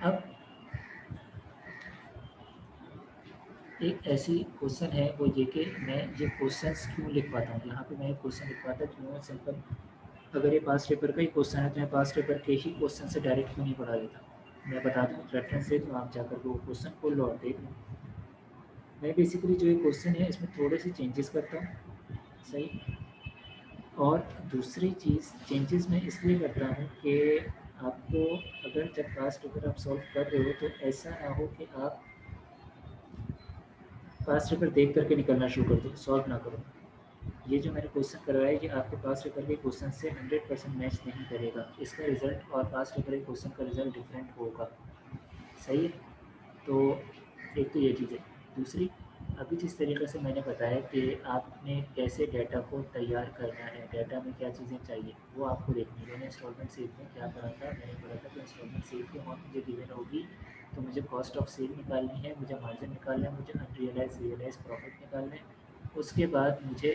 अब एक ऐसी क्वेश्चन है वो ये कि मैं ये क्वेश्चंस क्यों लिख पाता हूँ यहाँ पे, मैं एक क्वेश्चन लिख पाता क्यों, सिंपल अगर ये पास्ट पेपर का ही क्वेश्चन है तो मैं पास्ट पेपर के ही क्वेश्चन से डायरेक्ट क्यों नहीं पढ़ा देता। मैं बता दूँ रेफरेंस से, तो आप जाकर वो क्वेश्चन खोल लो और देख लो। मैं बेसिकली जो ये क्वेश्चन है इसमें थोड़े से चेंजेस करता हूँ, सही। और दूसरी चीज़ चेंजेस मैं इसलिए करता हूँ कि आपको अगर जब पास्ट पेपर आप सॉल्व कर रहे हो तो ऐसा ना हो कि आप पास्ट पेपर देख करके निकलना शुरू कर दो, सॉल्व ना करो। ये जो मैंने क्वेश्चन करवाया है, ये आपके पास्ट पेपर के क्वेश्चन से 100% मैच नहीं करेगा। इसका रिज़ल्ट और पास्ट पेपर के क्वेश्चन का रिज़ल्ट डिफरेंट होगा, सही है। तो एक तो ये चीज़ है। दूसरी, अभी जिस तरीके से मैंने बताया कि आपने कैसे डेटा को तैयार करना है, डेटा में क्या चीज़ें चाहिए, वो आपको देखनी है। मैंने इंस्टॉलमेंट सेल में क्या करा था, मैंने बोला था कि इंस्टॉलमेंट सेल की अमाउंट मुझे गिवन होगी, तो मुझे कॉस्ट ऑफ सेल निकालनी है, मुझे मार्जिन निकालना है, मुझे अनरियलाइज रियलाइज प्रॉफिट निकालना है। उसके बाद मुझे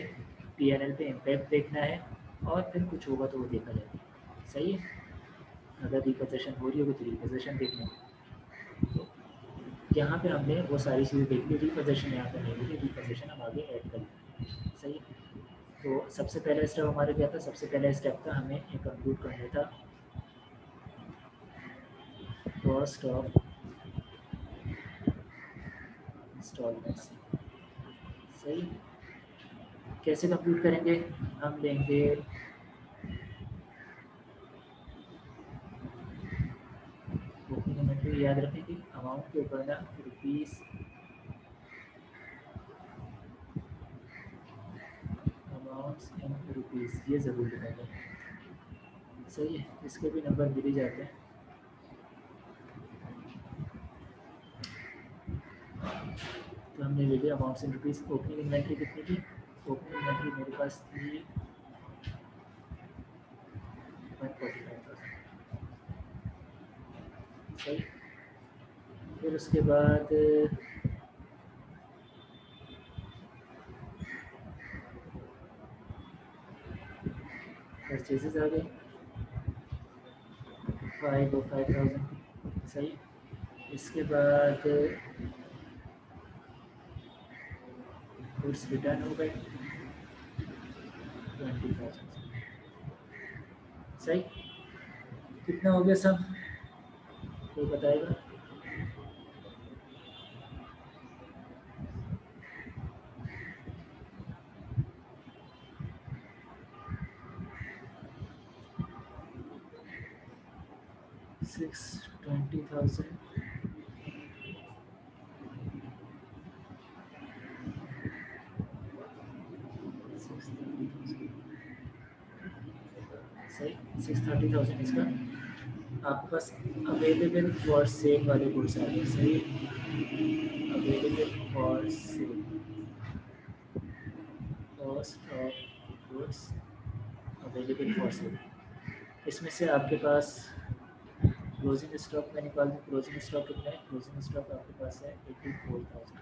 पी&एल पे इम्पैक्ट देखना है, और फिर कुछ होगा तो वो देखा जाएगा, सही है। अगर रिपोजिशन हो रही होगी तो रिपोजिशन देखना है। तो यहाँ पे हमने वो सारी चीज़ें देख ली। रिपोजिशन यहाँ पे नहीं मिली, रिपोजिशन हम आगे ऐड कर लेंगे, सही है। तो सबसे पहला स्टेप हमारा क्या था, सबसे पहला स्टेप था हमें एक कंप्यूट करना था कॉस्ट ऑफ इंस्टॉलमेंट्स, सही। कैसे कंप्यूट करेंगे, हम लेंगे बुकिंग इन्वेंटरी, याद रखें कि अमाउंट के ऊपर ना रुपीज़, अमाउंट्स इन रुपीज़, ये ज़रूर लिखेंगे, सही है। इसके भी नंबर मिल ही जाते हैं। तो हमने ले लिया amounts in rupees. Opening inventory कितनी थी, ओपनिंग इन्वेंट्री मेरे पास थी 145,000, सही। फिर उसके बाद परचेजेस आ गए 5,000, सही। इसके बाद गुड्स रिटर्न हो गए 20,000, सही। कितना हो गया सब, कोई बताएगा। 620,000, 630,000, सही। 630,000 इसका आपके पास अवेलेबल फॉर सेल वाले गुड्स आ गए, सही। Available for sale, cost of goods available for sale. इसमें से आपके पास क्लोजिंग स्टॉक में निकाल दूँ। क्लोजिंग स्टॉक कितना है, क्लोजिंग स्टॉक आपके पास है 84,000,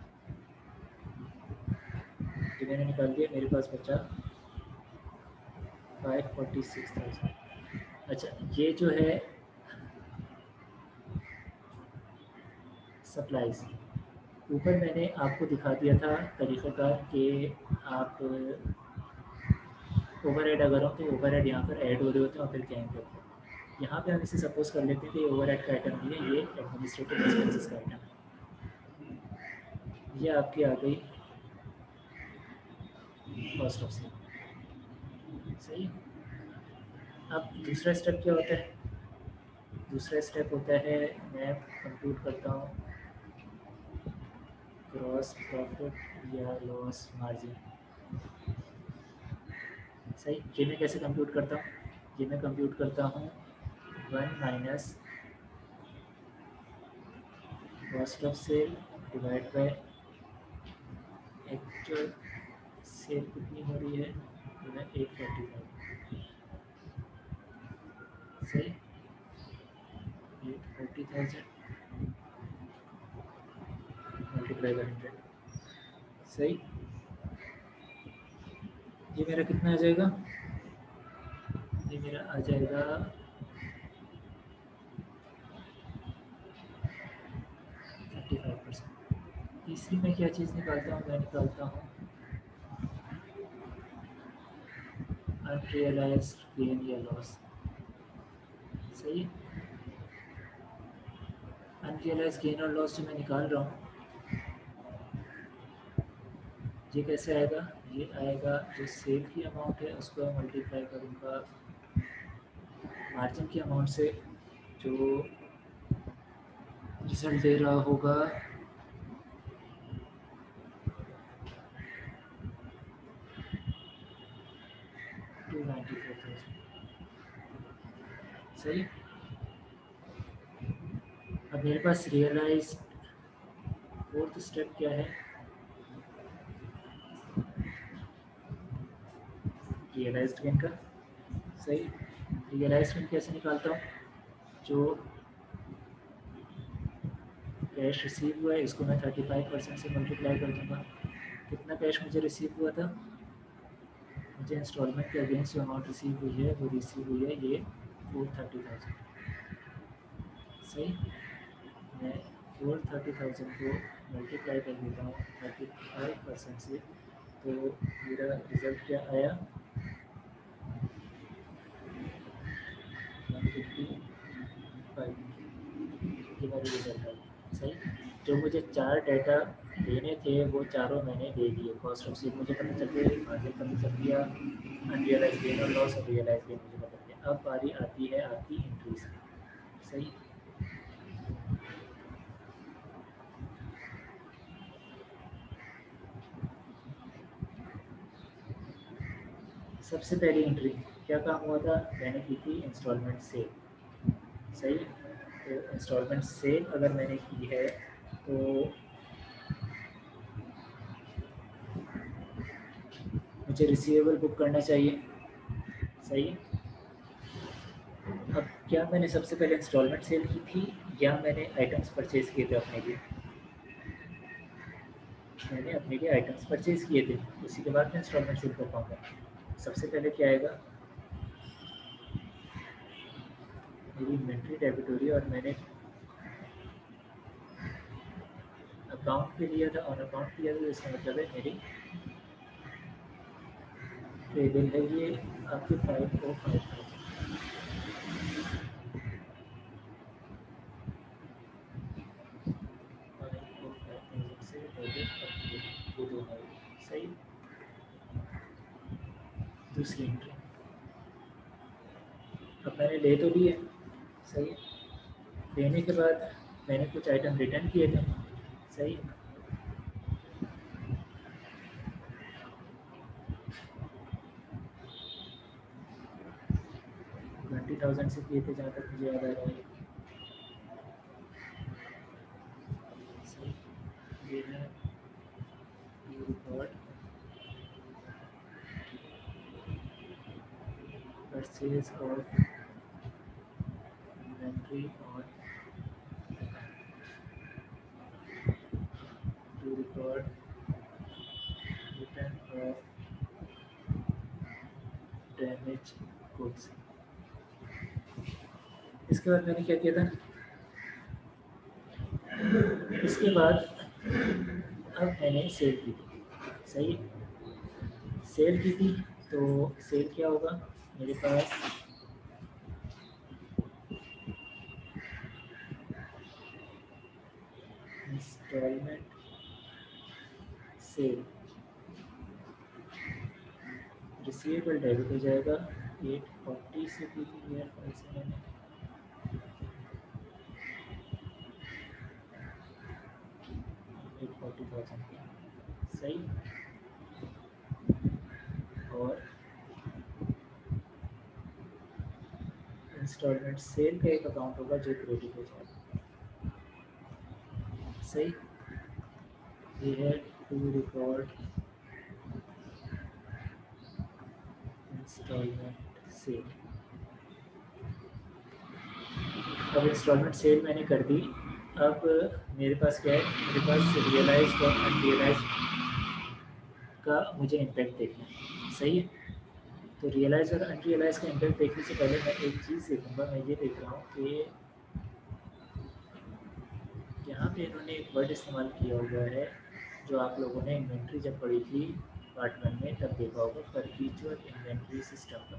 जो मैंने निकाल दिया। मेरे पास बचा 546,000। अच्छा, ये जो है सप्लाईज, ऊपर मैंने आपको दिखा दिया था तरीक़ाकार कि आप ओवरहेड अगर हो तो ओवरहेड यहाँ पर ऐड हो रहे होते हैं और फिर क्या करते हैं। यहाँ पे हम इसे सपोज़ कर लेते हैं कि ओवरहेड का आइटम नहीं है, ये एडमिनिस्ट्रेटिव एक्सपेंसेस का आइटम है। ये आपकी आ गई कॉस्ट ऑफ सेल, सही है। अब दूसरा स्टेप क्या होता है, दूसरा स्टेप होता है मैं कंप्यूट करता हूँ ग्रॉस प्रॉफिट या लॉस मार्जिन, सही। ये मैं कैसे कंप्यूट करता हूँ, ये मैं कंप्यूट करता हूँ 1 minus cost of sale divide by actual sale कितनी हो रही है, 840,000, सही। 840,000 मल्टीप्लाई बाई 100, सही। ये मेरा कितना आ जाएगा, ये मेरा आ जाएगा 35%। तीसरी मैं क्या चीज़ निकालता हूँ, मैं निकालता हूँ अनरियलाइज्ड गेन या लॉस, सही। अनरियलाइज गेन और लॉस जो मैं निकाल रहा हूँ, ये कैसे आएगा? ये आएगा जो सेल की अमाउंट है उसको मल्टीप्लाई करूँगा मार्जिन की अमाउंट से, जो रिजल्ट दे रहा होगा 294,000। सही। अब मेरे पास रियलाइज फोर्थ स्टेप क्या है? रियलाइज्ड गेन का। सही। रियलाइज्ड गेन कैसे निकालता हूँ? जो कैश रिसीव हुआ है इसको मैं 35% से मल्टीप्लाई कर दूंगा। कितना कैश मुझे रिसीव हुआ था? मुझे इंस्टॉलमेंट के अगेंस्ट जो अमाउंट रिसीव हुई है वो रिसीव हुई है ये 430,000। सही। मैं 430,000 को मल्टीप्लाई कर देता हूँ 35% से, तो मेरा रिज़ल्ट क्या आया? 155। ये मेरा रिज़ल्ट आया। सही। जो मुझे 4 डाटा देने थे वो चारों मैंने दे दिए। कॉस्ट ऑफ सेल मुझे पता चल गया, मार्जिन पता चल गया, अनरियलाइज गेन और लॉस और रियलाइज गेन मुझे पता चल गया। अब बारी आती है आपकी एंट्रीज की। सही। सबसे पहली एंट्री क्या काम हुआ था? मैंने की थी इंस्टॉलमेंट सेल। सही। तो इंस्टॉलमेंट सेल अगर मैंने की है तो मुझे रिसीवेबल बुक करना चाहिए। सही। अब क्या मैंने सबसे पहले इंस्टॉलमेंट सेल की थी या मैंने आइटम्स परचेज़ किए थे अपने लिए? मैंने अपने लिए आइटम्स परचेज़ किए थे, उसी के बाद मैं इंस्टॉलमेंट सेल कर पाऊँगा। सबसे पहले क्या आएगा? मेरी इन्वेंट्री डेबिट हो रही है और मैंने अकाउंट पे लिया था, ऑन अकाउंट लिया था, तो इसका मतलब है मेरी पेबल है ये आपके 505,000। से डेबिट ये दोनों। सही। दूसरी एंट्री अब मैंने ले तो ली है। सही। लेने के बाद मैंने कुछ आइटम रिटर्न किए थे। सही। $20,000 से किए थे जहाँ तक मुझे याद आ रहा है। सही। ये है रिकॉर्ड परचेज और इन्वेंट्री और to record return of damage goods. इसके बाद मैंने क्या किया था? इसके बाद अब मैंने सेल की थी। सही। सेल की थी तो सेल क्या होगा? मेरे पास इंस्टॉलमेंट सेल रिसीवेबल डेबिट हो जाएगा 840 से की थी मेरे ख्याल से मैंने। $840,000। सही। और इंस्टॉलमेंट सेल का एक अकाउंट होगा जो क्रेडिट हो जाएगा। सही। ये है टू रिकॉर्ड इंस्टॉलमेंट सेल। अब इंस्टॉलमेंट सेल मैंने कर दी। अब मेरे पास क्या है? मेरे पास रियलाइज्ड और अनरियलाइज्ड का मुझे इम्पैक्ट देखना है। सही है। तो रियलाइज और अनरियलाइज का इम्पैक्ट देखने से पहले मैं एक चीज़ देखूंगा। मैं ये देख रहा हूँ कि यहाँ पे इन्होंने एक वर्ड इस्तेमाल किया हुआ है जो आप लोगों ने इन्वेंट्री जब पढ़ी थी पार्ट 1 में तब देखा होगा, परपीचुअल इन्वेंट्री सिस्टम का।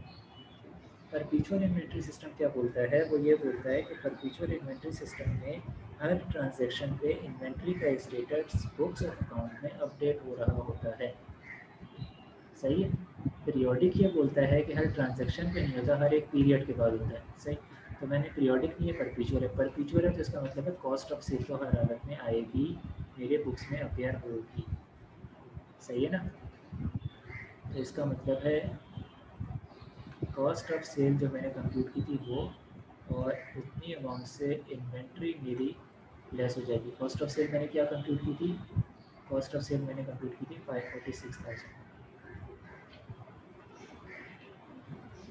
परपीचुअल इन्वेंट्री सिस्टम क्या बोलता है? वो ये बोलता है कि परपीचुअल इन्वेंट्री सिस्टम में हर ट्रांजैक्शन पे इन्वेंट्री का स्टेटस बुक्स और अकाउंट में अपडेट हो रहा होता है। सही है। पीरियोडिक ये बोलता है कि हर ट्रांजैक्शन पे नहीं होता, हर एक पीरियड के बाद होता है। सही। तो मैंने पीरियोडिक नहीं है, परपीचुअल है। परपीचुअल है तो इसका मतलब है कॉस्ट ऑफ सेल तो हर हालत में आएगी, मेरे बुक्स में अपेयर होगी। सही है ना। तो इसका मतलब है कॉस्ट ऑफ सेल जो मैंने कंप्यूट की थी वो, और उतनी अमाउंट से इन्वेंट्री मेरी लेस हो जाएगी। कॉस्ट ऑफ सेल मैंने क्या कंप्यूट की थी? कॉस्ट ऑफ सेल मैंने कंप्यूट की थी 546,000।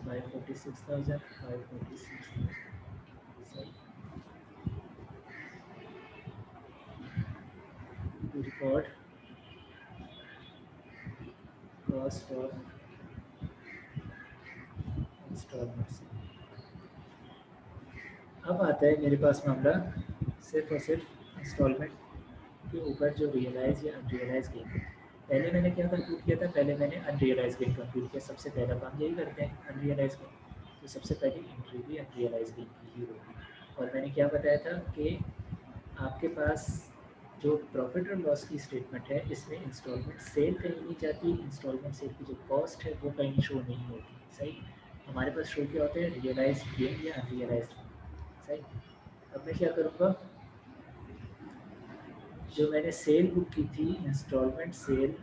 546,000, 546,000। सही। to record cost of installments। अब आता है मेरे पास मामला सिर्फ और सिर्फ इंस्टॉलमेंट के ऊपर जो रियलाइज या अनरियलाइज गेन। पहले मैंने क्या कंप्यूट किया था? पहले मैंने अनरियलाइज गेन कंप्यूट किया। सबसे पहला काम यही करते हैं, अनरियलाइज गेन। तो सबसे पहली एंट्री भी अनरियलाइज गेन की ही होगी। और मैंने क्या बताया था कि आपके पास जो प्रॉफिट और लॉस की स्टेटमेंट है, इसमें इंस्टॉलमेंट सेल कहीं नहीं जाती, इंस्टॉलमेंट सेल की जो कॉस्ट है वो कहीं शो नहीं होती। सही। हमारे पास शो क्या होते हैं? रियलाइज गेन या अनरियलाइज। सही। अब मैं क्या करूँगा, जो मैंने सेल बुक की थी इंस्टॉलमेंट सेल,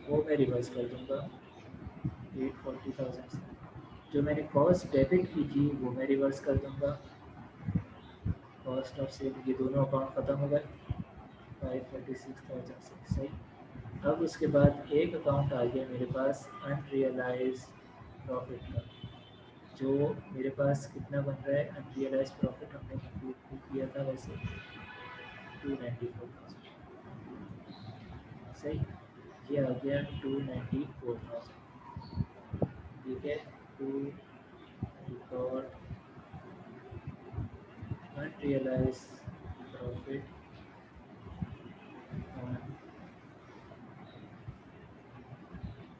वो मैं रिवर्स कर दूँगा 840,000 से। जो मैंने कॉस्ट डेबिट की थी वो मैं रिवर्स कर दूँगा कॉस्ट ऑफ सेल। ये दोनों अकाउंट ख़त्म हो गए 546,000 से। सही। अब उसके बाद एक अकाउंट आ गया मेरे पास अनरियलाइज प्रॉफिट का, जो मेरे पास कितना बन रहा है? अनरियलाइज प्रॉफिट हमने कंप्यूट किया था वैसे 294,000। सही। ये आ गया 294,000। ठीक है। To record unrealised profit on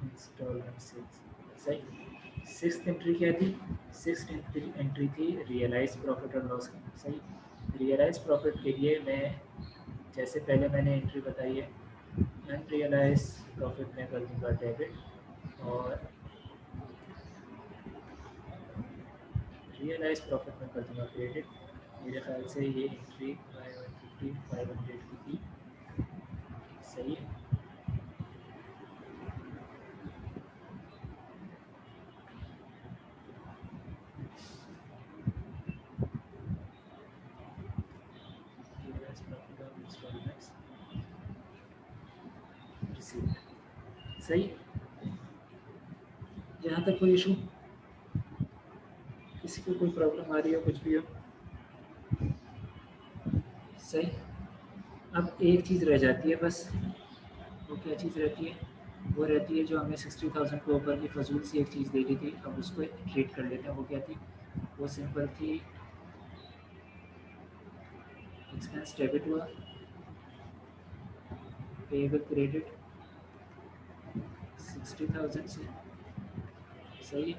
instalment sales. सही। सिक्स्थ एंट्री क्या थी? सिक्स्थ एंट्री थी रियलाइज प्रॉफिट और लॉस की। सही। रियलाइज प्रॉफिट के लिए मैं, जैसे पहले मैंने एंट्री बताई है, अनरियलाइज प्रॉफिट में कर दूंगा डेबिट, और रियलाइज प्रॉफिट में कर दूंगा क्रेडिट। मेरे ख्याल से ये एंट्री 500 की थी। सही है। Realised profit of instalments received. सही। यहाँ तक कोई इशू? किसी को कोई प्रॉब्लम आ रही हो, कुछ भी हो? सही। अब एक चीज़ रह जाती है बस। वो क्या चीज़ रहती है? वो रहती है जो हमें 60,000 के ऊपर की फजूल सी एक चीज़ दे दी थी। अब उसको ट्रीट कर लेते हैं। वो क्या थी? वो सिंपल थी, एक्सपेंस डेबिट हुआ, पेएबल क्रेडिट 60,000 से। सही।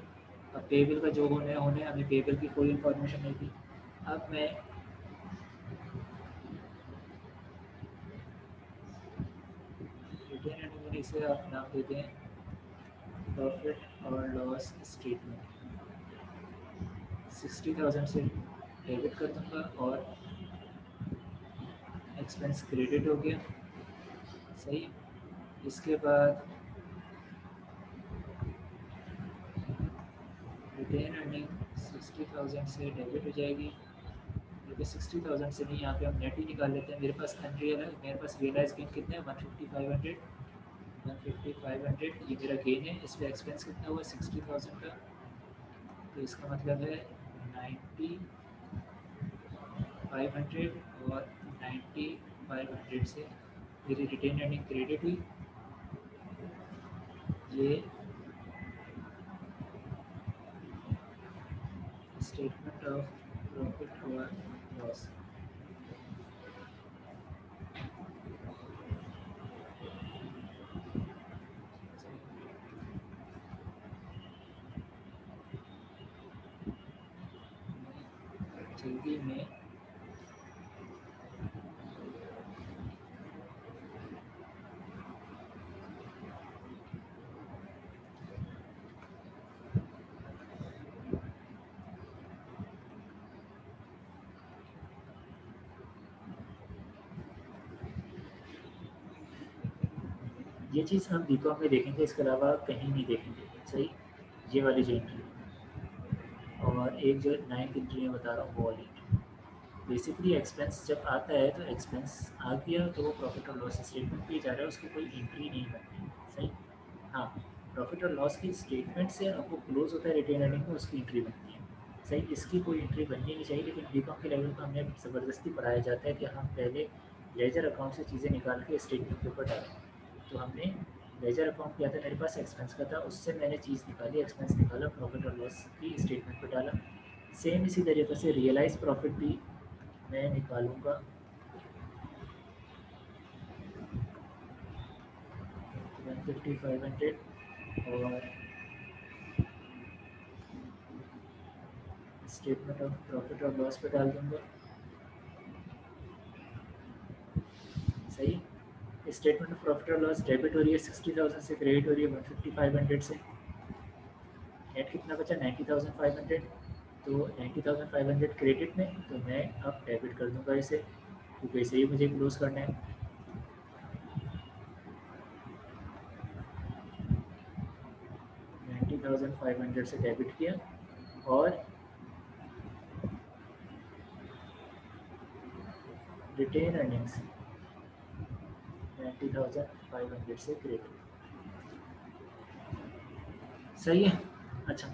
अब पेएबल का जो होने होने हमें पेएबल की कोई इन्फॉर्मेशन नहीं थी। अब मैं रिटेन अर्निंग, इसे आप नाम देते हैं प्रॉफिट और लॉस स्टेटमेंट। 60,000 से डेबिट कर दूंगा और एक्सपेंस क्रेडिट हो गया। सही। इसके बाद रिटेन अर्निंग 60,000 से डेबिट हो जाएगी। क्योंकि 60,000 से नहीं, यहाँ पे हम नेट ही निकाल लेते हैं। मेरे पास अनरियल है, मेरे पास रियलाइज गेन कितने हैं? 150,500। 150,500 ये मेरा गेन है। इस पर एक्सपेंस कितना हुआ? 60,000 का। तो इसका मतलब है 90,500, और 90,500 से मेरी रिटेन अर्निंग क्रेडिट हुई। ये स्टेटमेंट ऑफ प्रॉफिट और लॉस। जल्दी में ये चीज़ हम बीकॉम में देखेंगे, इसके अलावा कहीं नहीं देखेंगे। सही, ये वाली जो एंट्री और एक जो 9th एंट्री में बता रहा हूँ वो वाली बेसिकली एक्सपेंस जब आता है तो एक्सपेंस आ गया तो वो प्रॉफिट और लॉस स्टेटमेंट पे जा रहा है, उसकी कोई एंट्री नहीं बनती। सही, हाँ, प्रॉफिट और लॉस की स्टेटमेंट से अब वो क्लोज होता है रिटेन अर्निंग में, उसकी एंट्री बनती है। सही, इसकी कोई एंट्री बननी नहीं चाहिए, लेकिन बीकॉम के लेवल पर हमें ज़बरदस्ती पढ़ाया जाता है कि हम पहले लेजर अकाउंट से चीज़ें निकाल के स्टेटमेंट के ऊपर डालें। तो हमने लेजर अकाउंट किया था, मेरे पास एक्सपेंस का था, उससे मैंने चीज़ निकाली, एक्सपेंस निकाला, प्रॉफिट और लॉस की स्टेटमेंट पर डाला। सेम इसी तरीके से रियलाइज प्रॉफिट भी मैं निकालूंगा 150 500 और स्टेटमेंट ऑफ प्रॉफिट और लॉस पे डाल दूंगा। सही, स्टेटमेंट ऑफ प्रॉफिट और लॉस डेबिट हो रही है 60,000 से, क्रेडिट हो रही है 150 500 से। नेट कितना बचा 90,500, तो 90,500 क्रेडिट में, तो मैं अब डेबिट कर दूंगा इसे, क्योंकि इसे ही मुझे क्लोज करना है। 90,500 से डेबिट किया और रिटेन अर्निंग्स 90,500 से क्रेडिट। सही है। अच्छा,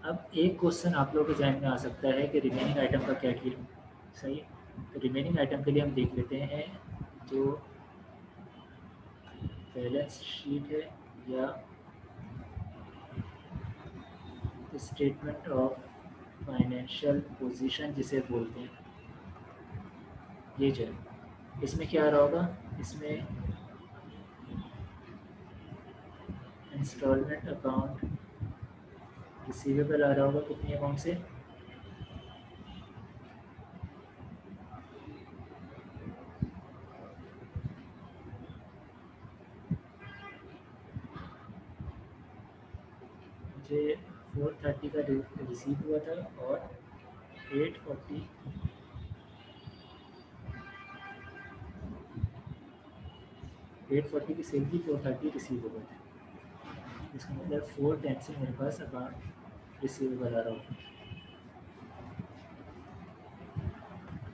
अब एक क्वेश्चन आप लोगों के जहन में आ सकता है कि रिमेनिंग आइटम का क्या किया। सही है, तो रिमेनिंग आइटम के लिए हम देख लेते हैं जो बैलेंस शीट है या स्टेटमेंट ऑफ फाइनेंशियल पोजीशन जिसे बोलते हैं, ये जो है इसमें क्या आ रहा होगा, इसमें इंस्टॉलमेंट अकाउंट रिसीवेबल आ रहा होगा कितनी अमाउंट से, मुझे 430 का रिसीव हुआ था और 840 840 की सेल की 430 रिसीव हुआ था। इसका मतलब 410 से मेरे पास अकाउंट रिसीवेबल आ रहा होगा।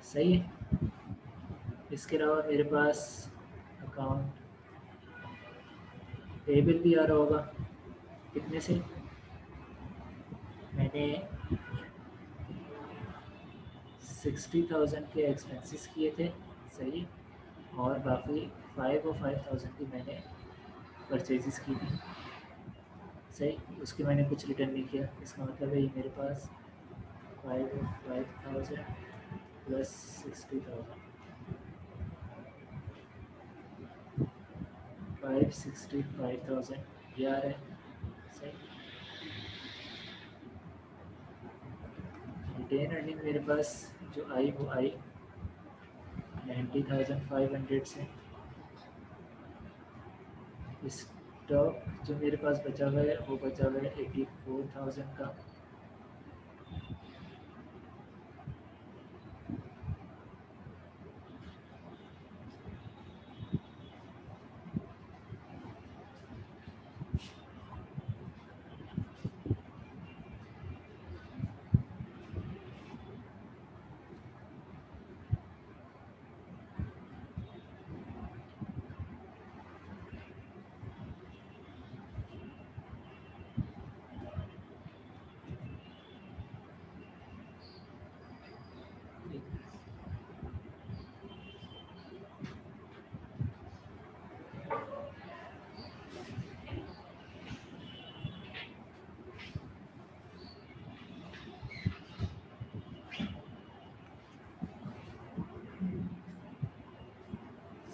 सही है, इसके अलावा मेरे पास अकाउंट पेबल भी आ रहा होगा, कितने से, मैंने 60,000 के एक्सपेंसेस किए थे। सही, और बाकी 5 और 5,000 की मैंने परचेजेस की थी। सही, उसके मैंने कुछ रिटर्न नहीं किया, इसका मतलब है ये मेरे पास 5 और 5,000 प्लस 60,000 565,000 ये आ रहा है। सही, रिटेन अर्निंग मेरे पास जो आई वो आई 90,500 से। स्टॉक जो मेरे पास बचा हुआ है वो बचा हुआ है 84,000 का।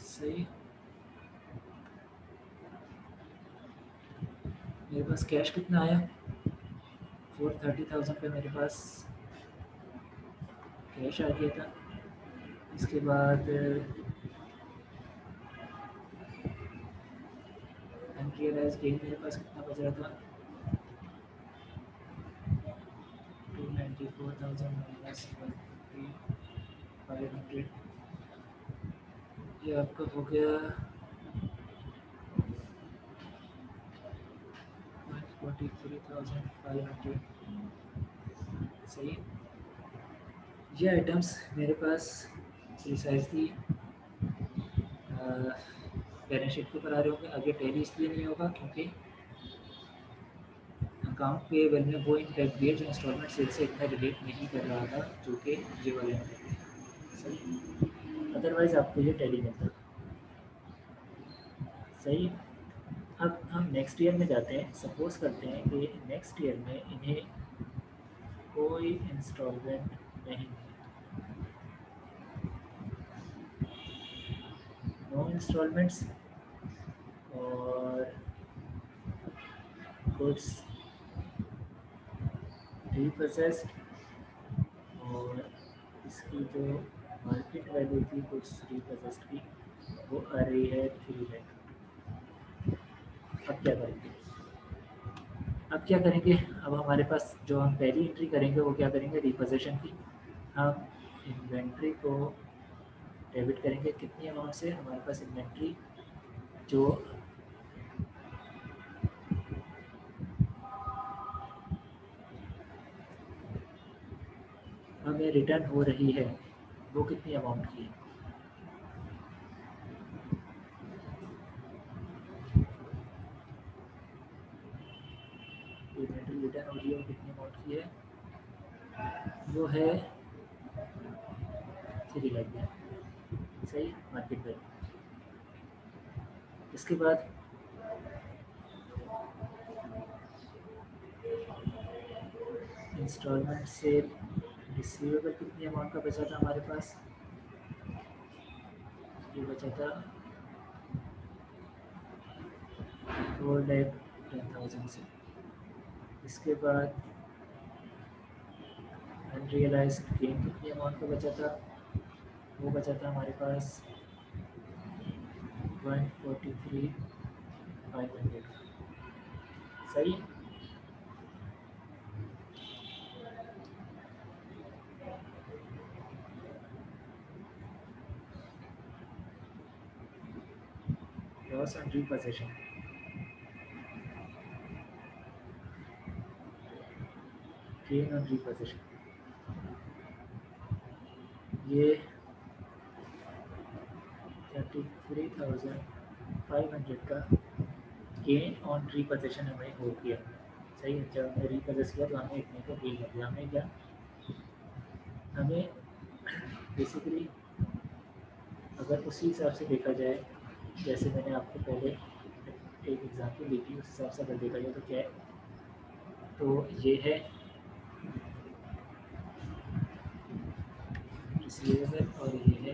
सही, मेरे पास कैश कितना आया 430,000 पे मेरे पास कैश आ गया था। इसके बाद अनरियलाइज गेन मेरे पास कितना बच रहा था, 294,000 माइनस 150,500, ये आपका हो गया 143,500। सही। ये आइटम्स मेरे पास प्रिसाइजली बैलेंस शीट के ऊपर आ रहे होंगे। आगे टैली इसलिए नहीं होगा क्योंकि अकाउंट पेएबल में वो इम्पैक्ट दिए जो इंस्टॉलमेंट सेल से इतना रिलेट नहीं कर रहा था, जो कि ये वाले इम्पैक्ट। सही। अदरवाइज आपको ये टैली मिलता। सही। अब हम नेक्स्ट ईयर में जाते हैं। सपोज करते हैं कि नेक्स्ट ईयर में इन्हें कोई इंस्टॉलमेंट नहीं, नो इंस्टॉलमेंट्स, और गुड्स रीप्रोसेस्ड, और इसकी जो मार्केट वैल्यू थी गुड्स रीप्रोसेस्ड की वो आ रही है 3 लाख। अब क्या करेंगे? अब क्या करेंगे? अब हमारे पास जो हम पहली एंट्री करेंगे वो क्या करेंगे, रिपोजिशन की। हम इन्वेंट्री को डेबिट करेंगे कितनी अमाउंट से, हमारे पास इन्वेंट्री जो हमें रिटर्न हो रही है वो कितनी अमाउंट की है। इन्वेंट्री रिटर्न हो रही है वो कितनी अमाउंट की है, वो है 3 लाख की। सही। Market value. इसके बाद इंस्टॉलमेंट से रिसीवेबल कितनी अमाउंट का बचा था हमारे पास, ये बचा था 4,10,000 से। इसके बाद अनरियलाइज्ड गेन कितनी अमाउंट का बचा था, वो बचा था हमारे पास 143,500 का। सही। Loss on reposition, gain on reposition, ये 33,500 का गेन ऑन रीपोजिशन हमें हो गया। सही है। जब हमने रीपोजेस किया तो हमें इतने का गेन हो गया। हमें क्या, हमें बेसिकली अगर उसी हिसाब से देखा जाए जैसे मैंने आपको पहले एक एग्जांपल दी थी, उस हिसाब से अगर देखा जाए तो क्या है, तो ये है रिसीवेबल और ये है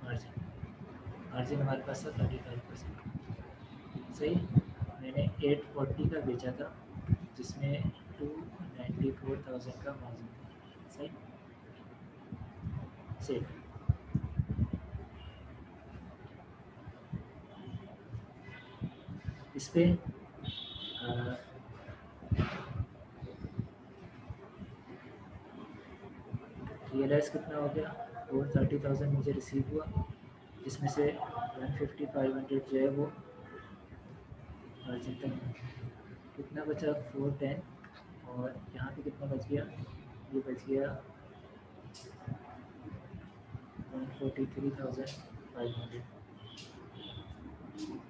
मार्जिन। मार्जिन हमारे पास था 35%। सही। मैंने 840 का बेचा था जिसमें 294,000 का मार्जिन था। सही। सेफ। इस पर रियलाइज़ कितना हो गया, 430,000 मुझे रिसीव हुआ, जिसमें से 150,500 जो है वो मार्जिन था। कितना बचा, 410, और यहाँ पे कितना बच गया, ये बच गया 143,500।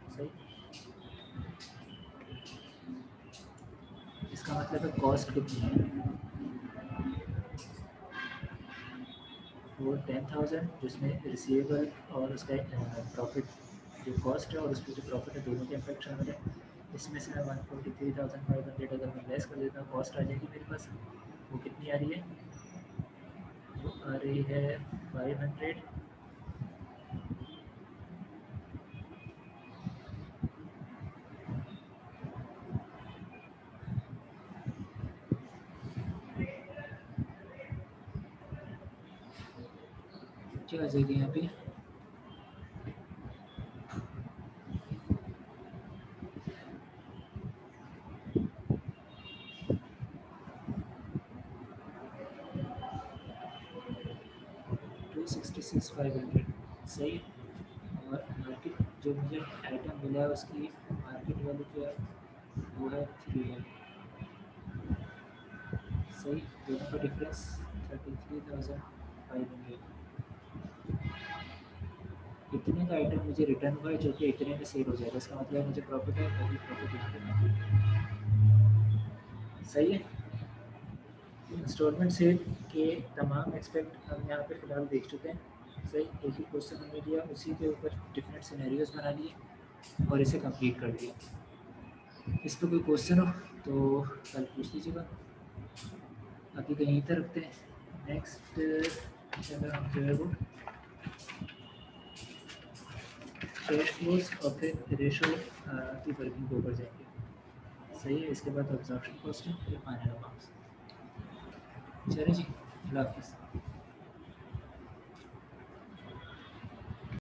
सही। इसका मतलब है कॉस्ट कितनी है, वो 10,000 जिसमें रिसीवेबल और उसका प्रॉफिट जो कॉस्ट है और उसकी जो प्रॉफिट है दोनों के इम्पैक्ट शामिल है। इसमें से मैं 143,500 अगर मैं लेस कर देता हूँ, कॉस्ट आ जाएगी मेरे पास। वो कितनी आ रही है, वो आ रही है 500। क्या आ जाएगी यहाँ पे 266,500 सही। और मार्केट जो मुझे आइटम मिला है उसकी मार्केट वैल्यू क्या है, वो है 3 है। सही, दोनों का डिफरेंस 33,500। इतने का आइटम मुझे रिटर्न हुआ है जो कि इतने में सेल हो जाएगा, इसका मतलब मुझे प्रॉफिट है, तभी प्रॉफिट यहाँ पे सही है। इंस्टॉलमेंट सेल के तमाम एक्सपेक्ट हम यहाँ पे फ़िलहाल देख चुके हैं। सही, एक ही क्वेश्चन हमने लिया, उसी के ऊपर डिफरेंट सिनेरियोज बना लिए और इसे कंप्लीट कर दिया। इस पर कोई क्वेश्चन हो तो कल पूछ लीजिएगा। अभी कहीं इधर रखते हैं। नेक्स्ट चलो हम जो है वो कैश फ्लोज और फिर रेशो की वर्किंग के ऊपर जाएंगे। सही है, इसके बाद ऑब्जर्वेशन कॉस्ट है, फिर फाइनल अमाउंट्स। चलिए जी, अल्लाह हाफिज़।